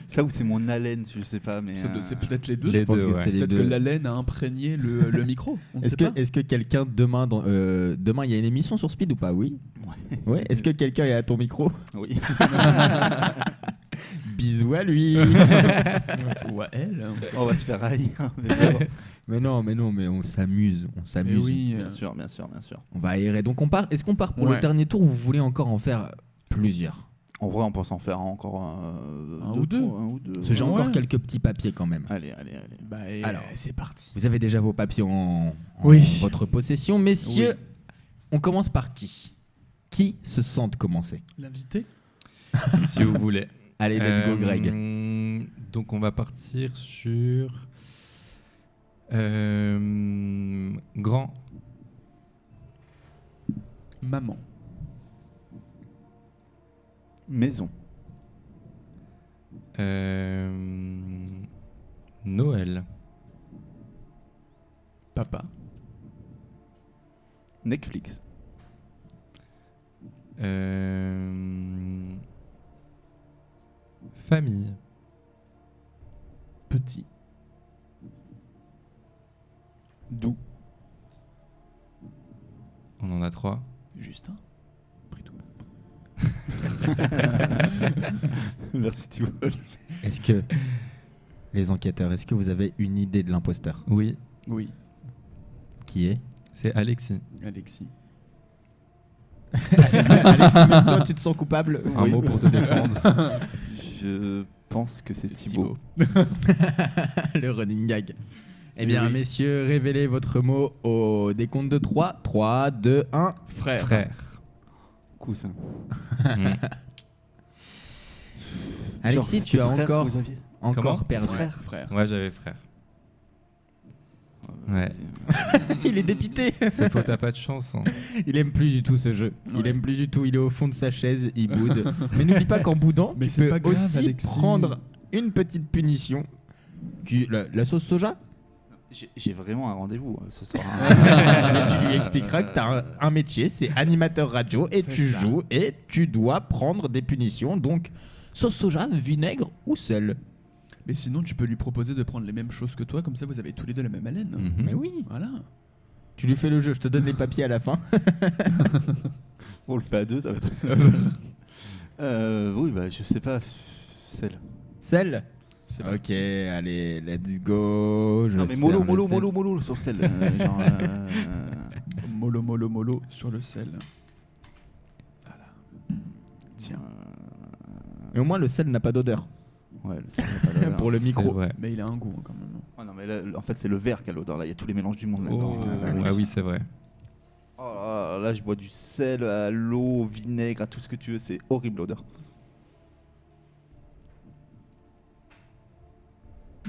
ça ou c'est mon haleine, je sais pas, mais C'est peut-être les deux. Les je pense deux, que ouais. c'est les peut-être deux. que la laine a imprégné le micro. On ne Est-ce sait que, pas. est-ce que quelqu'un demain, demain il y a une émission sur Speed ou pas? Oui. Ouais. Est-ce que quelqu'un est à ton micro? oui. Bisous à lui. Ou à elle. On va se faire haïr. mais non, mais on s'amuse, Mais oui. Bien sûr, bien sûr, bien sûr. On va aérer. Donc on part. Est-ce qu'on part pour Ouais. le dernier tour ou vous voulez encore en faire plusieurs? En vrai, on peut s'en faire encore Un ou deux. Un ou deux. Parce que j'ai Ouais. encore quelques petits papiers quand même. Allez. Bah, Alors. c'est parti. Vous avez déjà vos papiers en Oui. votre possession, messieurs. Oui. On commence par qui se sent de commencer? L'invité. si vous voulez. Allez, let's go, Greg. Donc on va partir sur grand. Maman. Maison. Noël. Papa. Netflix. Famille. Petit. Doux. On en a 3. Justin. Pris tout. Merci Thibaut. Est-ce que, les enquêteurs, est-ce que vous avez une idée de l'imposteur? Oui, Oui, Qui est c'est Alexis. Alexis. Alexis, même toi, tu te sens coupable? Un mot pour te défendre. Je pense que c'est Thibaut. Le running gag. Eh bien, Oui. messieurs, révélez votre mot au décompte de 3. 3, 2, 1. Frère. Frère. Coussin. Mm. Alexis, Genre, tu as frère, encore, vous aviez Comment perdu. Frère. Frère. Ouais, j'avais frère. Ouais. Il est dépité. C'est faux, t'as pas de chance. Hein. Il aime plus du tout ce jeu. Il Ouais. aime plus du tout. Il est au fond de sa chaise, il boude. Mais n'oublie pas qu'en boudant, Mais tu c'est peux pas grave, aussi Alexis. prendre une petite punition. La sauce soja. J'ai vraiment un rendez-vous ce soir. Mais tu lui expliqueras que tu as un métier, c'est animateur radio et C'est tu ça. joues et tu dois prendre des punitions. Donc, sauce soja, vinaigre ou sel. Mais sinon, tu peux lui proposer de prendre les mêmes choses que toi, comme ça vous avez tous les deux la même haleine. Mhm. Mais oui, Voilà. tu lui fais le jeu. Je te donne les papiers à la fin. On le fait à deux, ça va être. Oui, bah je sais pas. Sel. Sel. C'est Ok, parti. allez, let's go. Je Non mais sers mollo, le mollo, sel. mollo, mollo sur sel. Genre, Mollo, mollo, mollo sur le sel. Voilà. Tiens. Et au moins, le sel n'a pas d'odeur. Ouais, le sel, n'a pas d'odeur. Pour le C'est micro. vrai. Mais il a un goût hein, quand même. Oh non mais là, en fait c'est le verre qui a l'odeur là. Il y a tous les mélanges du monde là-dedans. Oh, ah oui, c'est vrai. Oh, là je bois du sel à l'eau, au vinaigre, à tout ce que tu veux. C'est horrible l'odeur.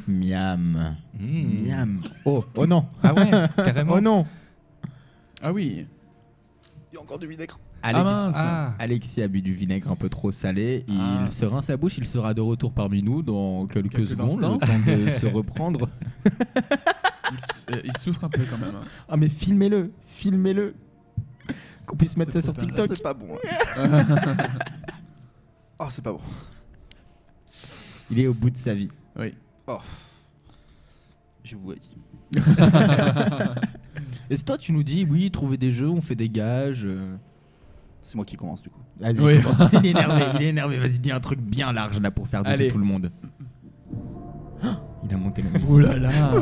Miam. Mm. Miam. Oh, oh non. Ah ouais, carrément. Oh non. Ah oui. Il y a encore du vinaigre. mince. Ah. Alexis a bu du vinaigre un peu trop salé. Il Ah. se rince la bouche. Il sera de retour parmi nous dans quelques secondes. instants. Le temps de se reprendre. Il souffre un peu quand même. hein. Ah, mais filmez-le. Filmez-le. Qu'on puisse mettre ça C'est sur trop TikTok. C'est pas bon. Là. Oh c'est pas bon. Il est au bout de sa vie. Oui. Je vous dis. Et c'est toi, tu nous dis, oui, trouver des jeux, on fait des gages. C'est moi qui commence du coup. Vas-y, Oui. commence. Il est énervé, il est énervé. Vas-y, dis un truc bien large là pour faire douter Allez. tout le monde. Ah, il a monté la musique. Ouh là là.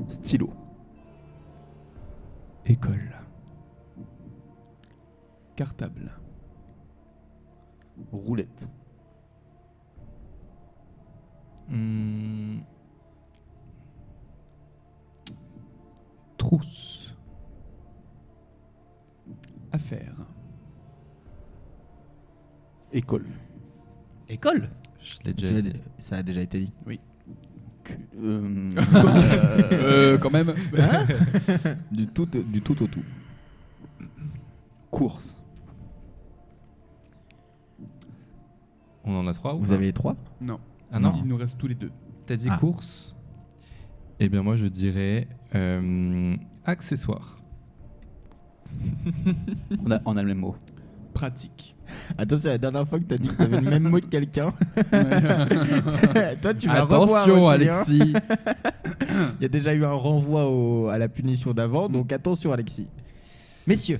Stylo. École. Cartable. Roulette. Hmm. Trousse. Affaire. École. École. Je l'ai déjà dit. Ça a déjà été dit. Quand même. Du tout au tout. Course. On en a 3 ou Vous pas avez 3? Non. Ah non, Il nous reste tous les deux. t'as dit Ah. course. Eh bien moi je dirais accessoire. On a le même mot. Pratique. Attention, la dernière fois que t'as dit que t'avais le même mot que quelqu'un. Toi, tu vas revoir Attention, aussi, hein. Alexis. Il y a déjà eu un renvoi à la punition d'avant, donc attention, Alexis. Messieurs,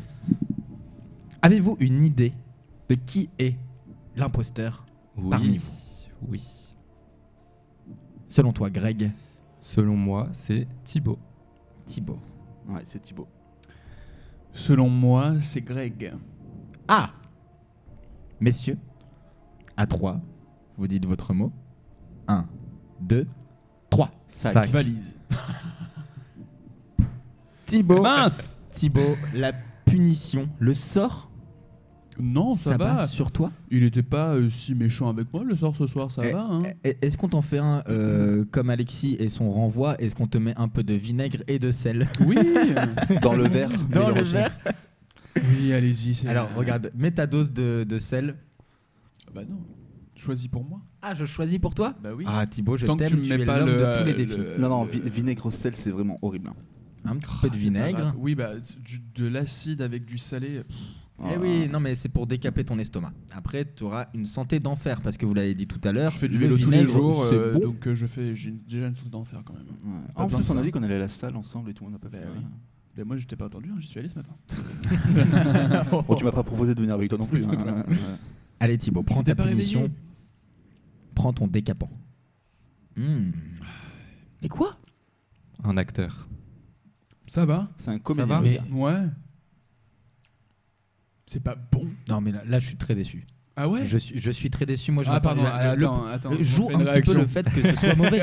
avez-vous une idée de qui est l'imposteur Oui. parmi vous? Oui. Selon toi, Greg? Selon moi, c'est Thibaut. Thibaut. Ouais, c'est Thibaut. Selon moi, c'est Greg. Ah! Messieurs, à 3, vous dites votre mot. 1, 2, 3. Sac. Valise. Thibaut. Mince. Thibaut, la punition, le sort, Non, ça va. sur toi. Il était pas si méchant avec moi le sort ce soir, ça va. Hein. Est-ce qu'on t'en fait un comme Alexis et son renvoi? Est-ce qu'on te met un peu de vinaigre et de sel Oui. Dans le verre. dans Mais le recherche. verre? Oui, allez-y. c'est- Alors regarde, mets ta dose de sel. Bah non. Choisis pour moi. Ah, je choisis pour toi? Bah oui. Ah Thibaut, je Tant que t'aime, tu me tu mets es pas l'homme le, de tous les défis. Non, le- vinaigre sel, c'est vraiment horrible. Un petit peu de c'est pas vinaigre. grave. Oui, bah de l'acide avec du salé. Eh oui, non mais c'est pour décaper ton estomac. Après, tu auras une santé d'enfer parce que vous l'avez dit tout à l'heure. Je fais du le vélo tous les vinaigre, jours, c'est bon. donc j'ai déjà une sauce d'enfer quand même. Ouais. Pas En besoin plus, de on a ça. dit qu'on allait à la salle ensemble et tout, on n'a pas fait. Bah oui. Mais moi, je t'ai pas attendu, hein, j'y suis allé ce matin. Bon, tu m'as pas proposé de venir avec toi non plus. C'est hein. vrai. Ouais. Allez Thibaut, prends t'ai ta pas punition. réveillé. Prends ton décapant. Et quoi? Un acteur. Ça va? C'est un comédien. va le Mais- gars. Ouais. C'est pas bon. Non mais là, je suis très déçu. Ah ouais? Je suis très déçu. Moi, je Ah m'attendais- pardon, attends. joue on fait un une petit réaction. peu le fait que ce soit mauvais.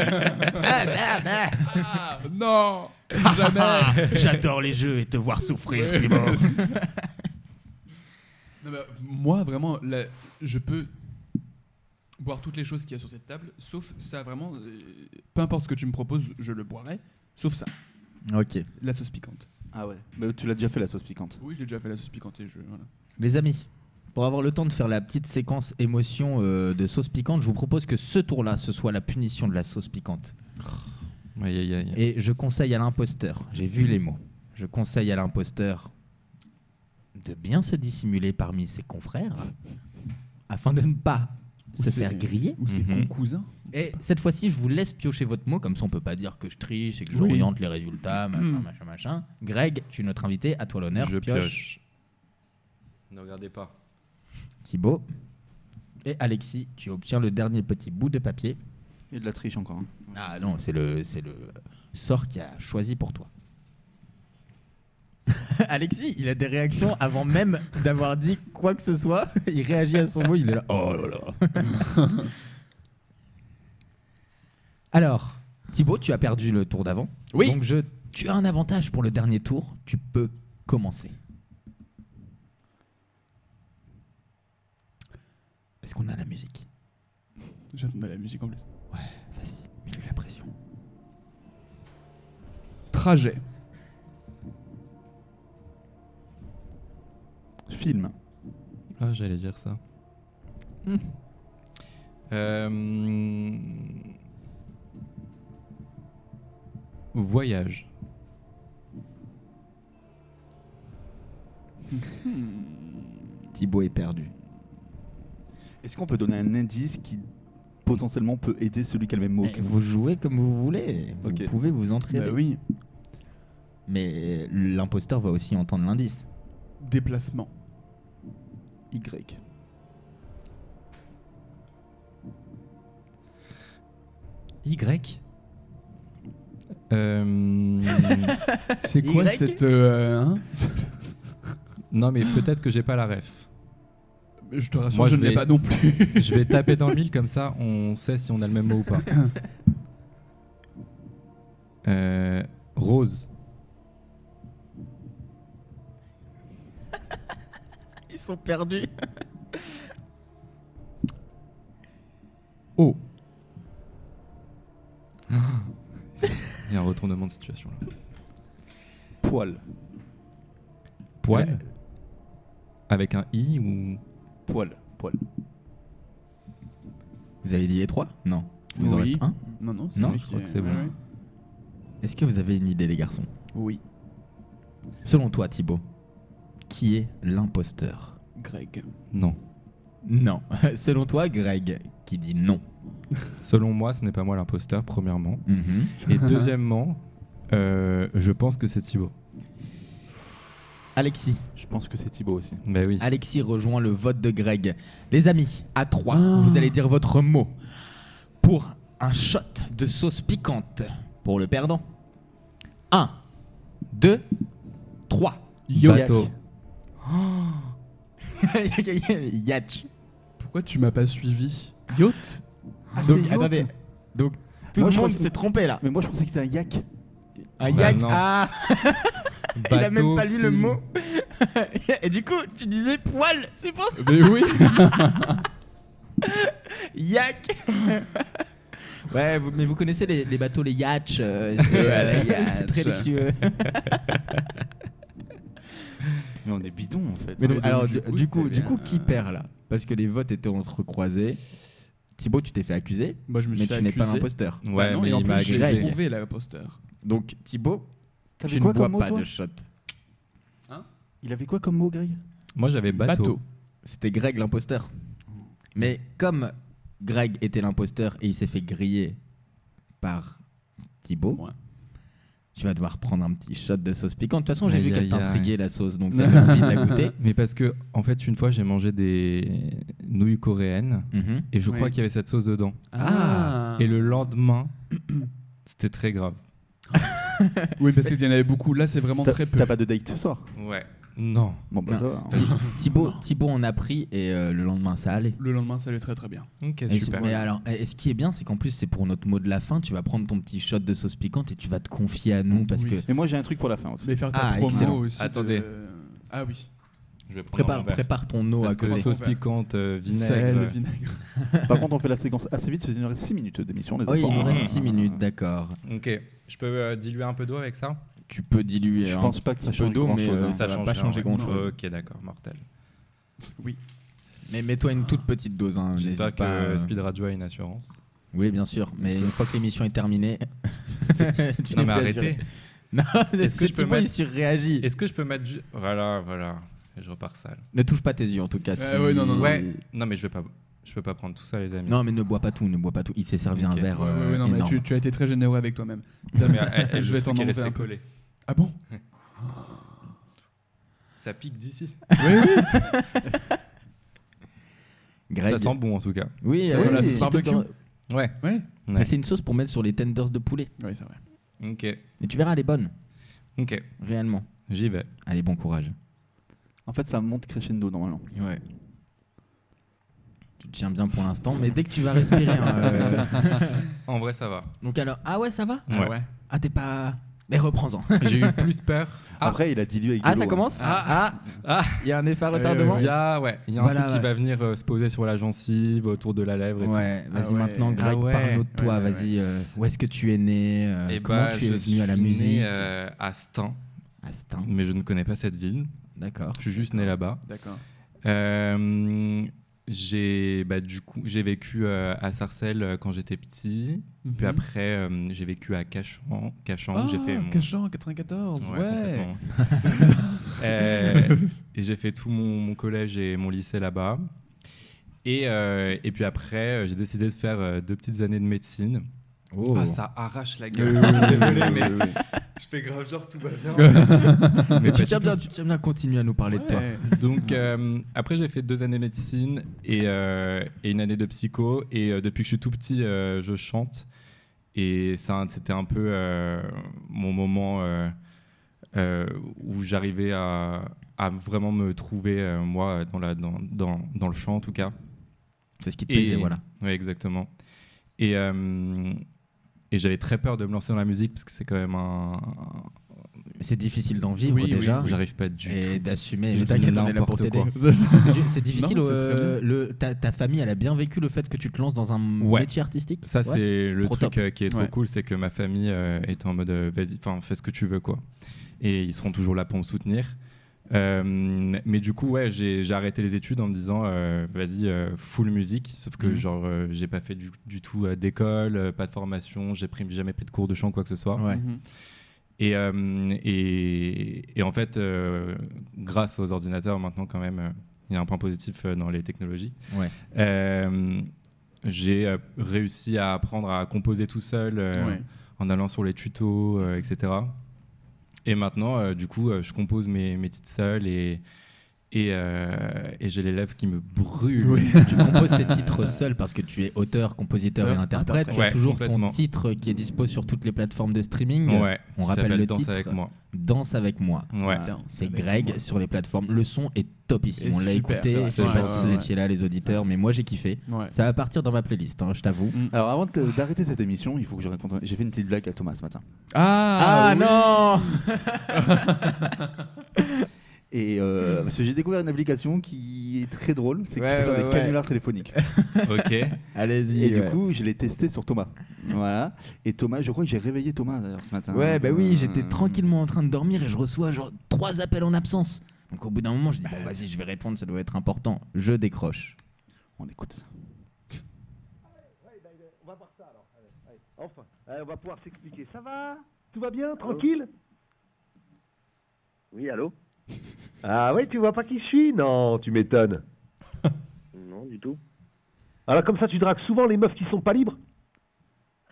Ah, non, jamais. J'adore les jeux et te voir souffrir, Thibaut. Non, mais moi, vraiment, je peux boire toutes les choses qu'il y a sur cette table, sauf ça, vraiment. Peu importe ce que tu me proposes, je le boirai, sauf ça, Ok. la sauce piquante. Ah ouais. Mais tu l'as déjà fait la sauce piquante. Oui, j'ai déjà fait la sauce piquante et voilà. Les amis, pour avoir le temps de faire la petite séquence émotion de sauce piquante, je vous propose que ce tour-là, ce soit la punition de la sauce piquante. Aïe, aïe, aïe. Et je conseille à l'imposteur, j'ai vu les mots, je conseille à l'imposteur de bien se dissimuler parmi ses confrères afin de ne pas Ou se c'est- faire griller. Ou c'est Mhm. mon cousin. Et cette fois-ci, je vous laisse piocher votre mot, comme ça on peut pas dire que je triche et que Oui. j'oriente les résultats, machin. Greg, tu es notre invité, à toi l'honneur. Je pioche. Ne regardez pas. Thibaut. Et Alexis, tu obtiens le dernier petit bout de papier. Et de la triche encore. Hein. Ah non, c'est le sort qui a choisi pour toi. Alexis, il a des réactions avant même d'avoir dit quoi que ce soit. Il réagit à son mot, il est là. Oh là là. Alors, Thibaut, tu as perdu le tour d'avant. Oui. Donc tu as un avantage pour le dernier tour. Tu peux commencer. Est-ce qu'on a la musique? J'attendais la musique en plus. Ouais, vas-y, mets-lui la pression. Trajet. Film. Ah, j'allais dire ça. Voyage. Thibaut est perdu. Est-ce qu'on peut donner un indice qui potentiellement peut aider celui qui a le même mot que vous? Vous jouez comme vous voulez. Vous Ok. pouvez vous entraider. Bah oui. Mais l'imposteur va aussi entendre l'indice. Déplacement. Y. Y. C'est quoi Y cette. Non, mais peut-être que j'ai pas la ref. Je te rassure, Moi, je je ne l'ai vais- pas non plus. Je vais taper dans le mille comme ça, on sait si on a le même mot ou pas. Rose. Ils sont perdus. Oh. Il y a un retournement de situation là. Poil. Poil. Avec un i ou Poil. Vous avez dit les trois? Non. Il vous en Oui. reste un? Non, c'est Non, lui je crois qui que est- c'est bon. ouais. Est-ce que vous avez une idée, les garçons? Oui. Selon toi, Thibaut, qui est l'imposteur? Greg. non. Non. Selon toi, Greg, qui dit non. Selon moi, ce n'est pas moi l'imposteur, premièrement. Mhm. Et deuxièmement, je pense que c'est Thibaut. Alexis. Je pense que c'est Thibaut aussi. Ben oui. Alexis rejoint le vote de Greg. Les amis, à 3, Ah. vous allez dire votre mot pour un shot de sauce piquante pour le perdant. 1, 2, 3. Bateau. Yatch. Pourquoi tu m'as pas suivi? Yacht. Donc, c'est attendez. yacht. Donc, tout Moi, le je monde crois que- s'est trompé là. Mais moi je pensais que c'était un yak. Un Bah yak. non. Ah. Il a même Bateau, pas lu le film. mot. Et du coup, tu disais poil, c'est pour ça. Mais oui. Yak. Ouais, mais vous connaissez les bateaux, les yachts. C'est très luxueux. Mais on est bidon en fait. Mais donc, donc, alors, du coup, du c'était coup, bien. qui perd là? Parce que les votes étaient entrecroisés. Thibaut, tu t'es fait accuser, Moi, je me suis mais fait tu n'es pas accuser. l'imposteur. Ouais, Bah non, mais et en il m'a plus, j'ai agressé. trouvé l'imposteur. Donc, Thibaut, T'avais tu quoi ne bois comme mot, pas toi de shot. Il avait quoi comme mot, Greg? Moi, j'avais bateau. C'était Greg l'imposteur. Mais comme Greg était l'imposteur et il s'est fait griller par Thibaut, Ouais. tu vas devoir prendre un petit shot de sauce piquante. De toute façon, j'ai Aïe, vu qu'elle aïe, t'intriguait la sauce, donc t'avais envie de la goûter. Mais parce que, en fait, une fois, j'ai mangé des nouilles coréennes Mhm. et je crois Oui. qu'il y avait cette sauce dedans. Ah. Et le lendemain, c'était très grave. Oui, parce qu'il y en avait beaucoup. Là, c'est vraiment très peu. T'as pas de date ce soir? Ouais. Non. Bon, bah, Non. ça va. Thibaut en a pris et le lendemain, ça allait. Le lendemain, ça allait très très bien. Ok, Et super. mais alors, et ce qui est bien, c'est qu'en plus, c'est pour notre mot de la fin. Tu vas prendre ton petit shot de sauce piquante et tu vas te confier à nous parce Oui. que Et moi, j'ai un truc pour la fin aussi. Mais faire ta Ah, promo excellent. aussi. Attendez. Ah oui. Je vais prendre un verre. prépare ton eau Parce à que côté. sauce piquante, vinaigre. Sel, vinaigre. Par contre, on fait la séquence assez vite, parce qu'il nous reste 6 minutes d'émission, les Oh, il enfants. nous reste 6 minutes, d'accord. Ok. Je peux diluer un peu d'eau avec ça? Tu peux diluer Je un pense pas que ça petit peu change d'eau, mais grand-chose, hein. ça va change pas rien, changer ouais. grand-chose. Ok, d'accord, mortel. Oui. Mais mets-toi une toute petite dose. Hein, J'espère n'hésite que pas, Speed Radio a une assurance. Oui, bien sûr. Mais une fois que l'émission est terminée. tu Non, n'es mais plus arrêtez. assuré. Non, Est-ce que je peux Thibaut, mettre- il surréagit. Est-ce que je peux mettre du. Voilà. Et je repars sale. Ne touche pas tes yeux en tout cas. ouais, non. Ouais. Non, mais je peux pas prendre tout ça, les amis. Non, mais ne bois pas tout, Il s'est servi un Ok. verre Ouais, non, mais énorme. tu as été très généreux avec toi-même. Mais Je vais t'en enlever enlever un peu. collé. Ah bon? Ça pique d'ici. Greg. Ça sent bon en tout cas. Oui, Ça sent la oui, sauce barbecue. Ouais. Ouais. Mais c'est une sauce pour mettre sur les tenders de poulet. Oui, c'est vrai. Ok. Et tu verras, elle est bonne, Ok. réellement. J'y vais. Allez, bon courage. En fait, ça monte crescendo normalement. Ouais. Tu te tiens bien pour l'instant, mais dès que tu vas respirer. En vrai, ça va. Donc alors, ah ouais, ça va. Ouais. Ah, t'es pas. Mais reprends-en. J'ai eu plus peur. Après, il a dilué avec de Ah, l'eau, ça hein. commence. Il y a un effet à retardement. Il y a un Voilà, truc qui va venir se poser sur la gencive, autour de la lèvre et Ouais, vas-y Ah ouais. maintenant, Greg, Ah ouais. parle-nous de toi. Ouais, vas-y, où est-ce que tu es né tout. Et comment tu es venu à la musique à Stein, À Stein. mais je ne connais pas cette ville. D'accord. Je suis juste né là-bas. D'accord. J'ai vécu à Sarcelles quand j'étais petit. Puis après, j'ai vécu à Cachan. J'ai fait mon... Cachan, 94. Ouais. complètement. Et j'ai fait tout mon collège et mon lycée là-bas. Et puis après, j'ai décidé de faire 2 petites années de médecine. Oh. Ah, ça arrache la gueule. Désolé, mais je fais grave genre tout va bien. Mais tu pas tiens du bien, tout. tu tiens bien, continue à nous parler de toi. Ouais. Donc après, j'ai fait 2 années de médecine et 1 année de psycho. Et depuis que je suis tout petit, je chante. Et ça, c'était un peu mon moment où j'arrivais à vraiment me trouver, moi, dans le chant en tout cas. C'est ce qui te plaisait, voilà. Oui, exactement. Et j'avais très peur de me lancer dans la musique parce que c'est quand même C'est difficile d'en vivre Oui, déjà. où j'arrive pas du Et tout. d'assumer. Je Mais dis t'inquiète, on est là pour n'importe t'aider. quoi. C'est difficile. Non, c'est très ta famille, elle a bien vécu le fait que tu te lances dans un Ouais. métier artistique. Ça, Ouais. c'est le Trop truc top. qui est trop Ouais. cool, c'est que ma famille est en mode vas-y, fais ce que tu veux, quoi. Et ils seront toujours là pour me soutenir. Mais du coup, ouais, j'ai arrêté les études en me disant vas-y, full musique. Sauf que, j'ai pas fait du tout d'école, pas de formation, j'ai jamais pris de cours de chant, quoi que ce soit. Ouais. Mhm. Et en fait, grâce aux ordinateurs, maintenant, quand même, il y a un point positif dans les technologies. Ouais. J'ai réussi à apprendre à composer tout seul Ouais. en allant sur les tutos, etc. Et maintenant, du coup, je compose mes titres seuls et Et j'ai les lèvres qui me brûlent. Oui. Tu composes tes titres seul parce que tu es auteur, compositeur et interprète. Tu as Ouais, toujours ton complètement. titre qui est dispo sur toutes les plateformes de streaming. Ouais, On qui rappelle s'appelle le Danse titre. avec moi. Danse avec moi. Ouais. C'est Greg sur les plateformes. Le son est topissime. Et On l'a super, écouté. ça, Je sais ouais, pas ouais, si vous ouais. étiez là, les auditeurs, mais moi j'ai kiffé. Ouais. Ça va partir dans ma playlist, hein, je t'avoue. Alors avant d'arrêter cette émission, il faut que je raconte. J'ai fait une petite blague à Thomas ce matin. Ah, oui. non. Et parce que j'ai découvert une application qui est très drôle, c'est que Ouais, tu peux faire ouais, des ouais. canulars téléphoniques. Ok. Allez-y. Et du ouais. coup, je l'ai testé sur Thomas. Voilà. Et Thomas, je crois que j'ai réveillé Thomas d'ailleurs ce matin. Ouais, bah oui, j'étais tranquillement en train de dormir et je reçois genre 3 appels en absence. Donc au bout d'un moment, je dis bon, vas-y, je vais répondre, ça doit être important. Je décroche. On écoute ça. On va voir ça alors. Allez. Enfin, on va pouvoir s'expliquer. Ça va? Tout va bien? Tranquille? Oui, allô? Ah ouais, tu vois pas qui je suis? Non, tu m'étonnes. Non, du tout. Alors comme ça, tu dragues souvent les meufs qui sont pas libres?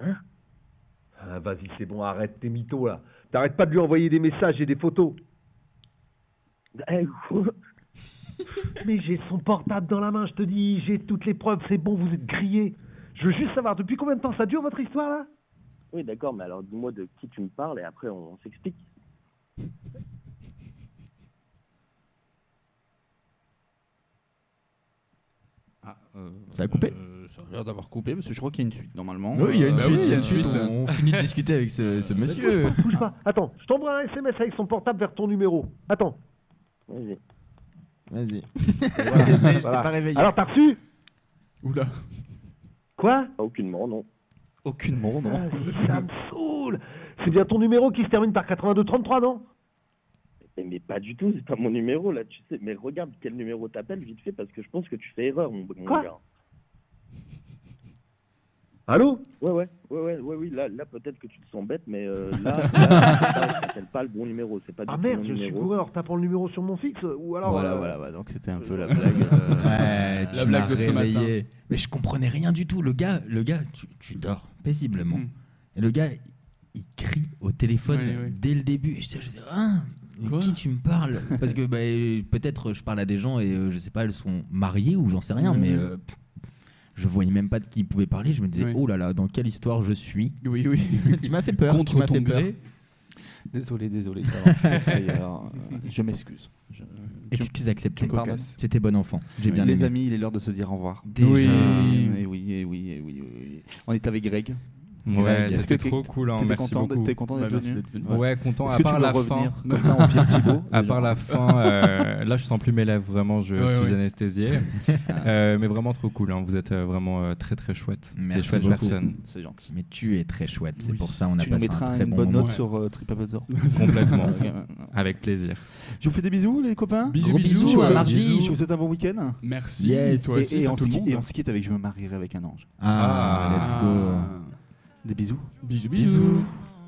Hein? Ah, vas-y, c'est bon, arrête tes mythos là. T'arrêtes pas de lui envoyer des messages et des photos. Eh, quoi? Mais j'ai son portable dans la main, je te dis, j'ai toutes les preuves, c'est bon, vous êtes grillés. Je veux juste savoir, depuis combien de temps ça dure votre histoire là? Oui, d'accord, mais alors dis-moi de qui tu me parles et après on s'explique. Ça a coupé? Ça a l'air d'avoir coupé parce que je crois qu'il y a une suite normalement. Oui, il y a une bah suite. oui, Il y a une bah suite. oui. On finit de discuter avec ce monsieur. Bouge pas. Attends, je t'envoie un SMS avec son portable vers ton numéro. Attends. Vas-y. Vas-y. Voilà. Pas réveillé. Alors t'as reçu? Oula. Quoi? Aucunement, non. Aucunement, non. Vas-y, ça me saoule. C'est bien ton numéro qui se termine par 8233, non? Mais pas du tout, c'est pas mon numéro là, tu sais. Mais regarde quel numéro t'appelles vite fait parce que je pense que tu fais erreur, mon Quoi? gars. Allô? Oui, là peut-être que tu te sens bête, mais là t'appelles pas le bon numéro, c'est pas du Ah tout merde, mon je suis numéro. bourré en retapant le numéro sur mon fixe ou alors... Voilà. Donc c'était un peu la blague. Ouais, tu La m'as blague de ce réveillé. Mais je comprenais rien du tout. Le gars, tu dors paisiblement. Mm. Et le gars, il crie au téléphone Oui. dès le début. Et je dis, de Quoi qui tu me parles? Parce que peut-être je parle à des gens et je sais pas, elles sont mariées ou j'en sais rien, mais je voyais même pas de qui il pouvait parler. Je me disais, Oui. oh là là, dans quelle histoire je suis? Oui. Tu m'as fait peur. tu Contre m'as ton hein. fait peur. gré. Désolé d'avoir fait cette frayeur. Je m'excuse. Excuse acceptée. tu me pardonnes? C'était bon enfant. J'ai bien Les aimé. amis, il est l'heure de se dire au revoir. Déjà. Oui. On est avec Greg. Ouais, Est-ce c'était que trop cool, hein, T'étais merci content, beaucoup. t'es content d'être Merci venu? d'être venu. Ouais, content, Est-ce à que part tu veux la fin. revenir comme ça en Pierre Thibault? À part la fin, là je sens plus mes lèvres, vraiment, je suis anesthésié. Mais vraiment trop cool, hein, vous êtes vraiment très très chouette. Merci Des chouettes beaucoup. personnes. C'est gentil. Mais tu es très chouette. C'est Oui. pour ça on a Tu nous passé un mettras très une bon bonne moment. note sur TripAdvisor. Complètement, avec plaisir. Je vous fais des bisous, les copains. Bisous, Gros bisous. bisous, à ouais. mardi. Bisous. Je vous souhaite un bon week-end. Merci. Yes. Toi aussi, Et à on tout le monde. se quitte avec Je me marierai avec un ange. Ah, let's go. Des bisous. Bisous, Bisous. bisous.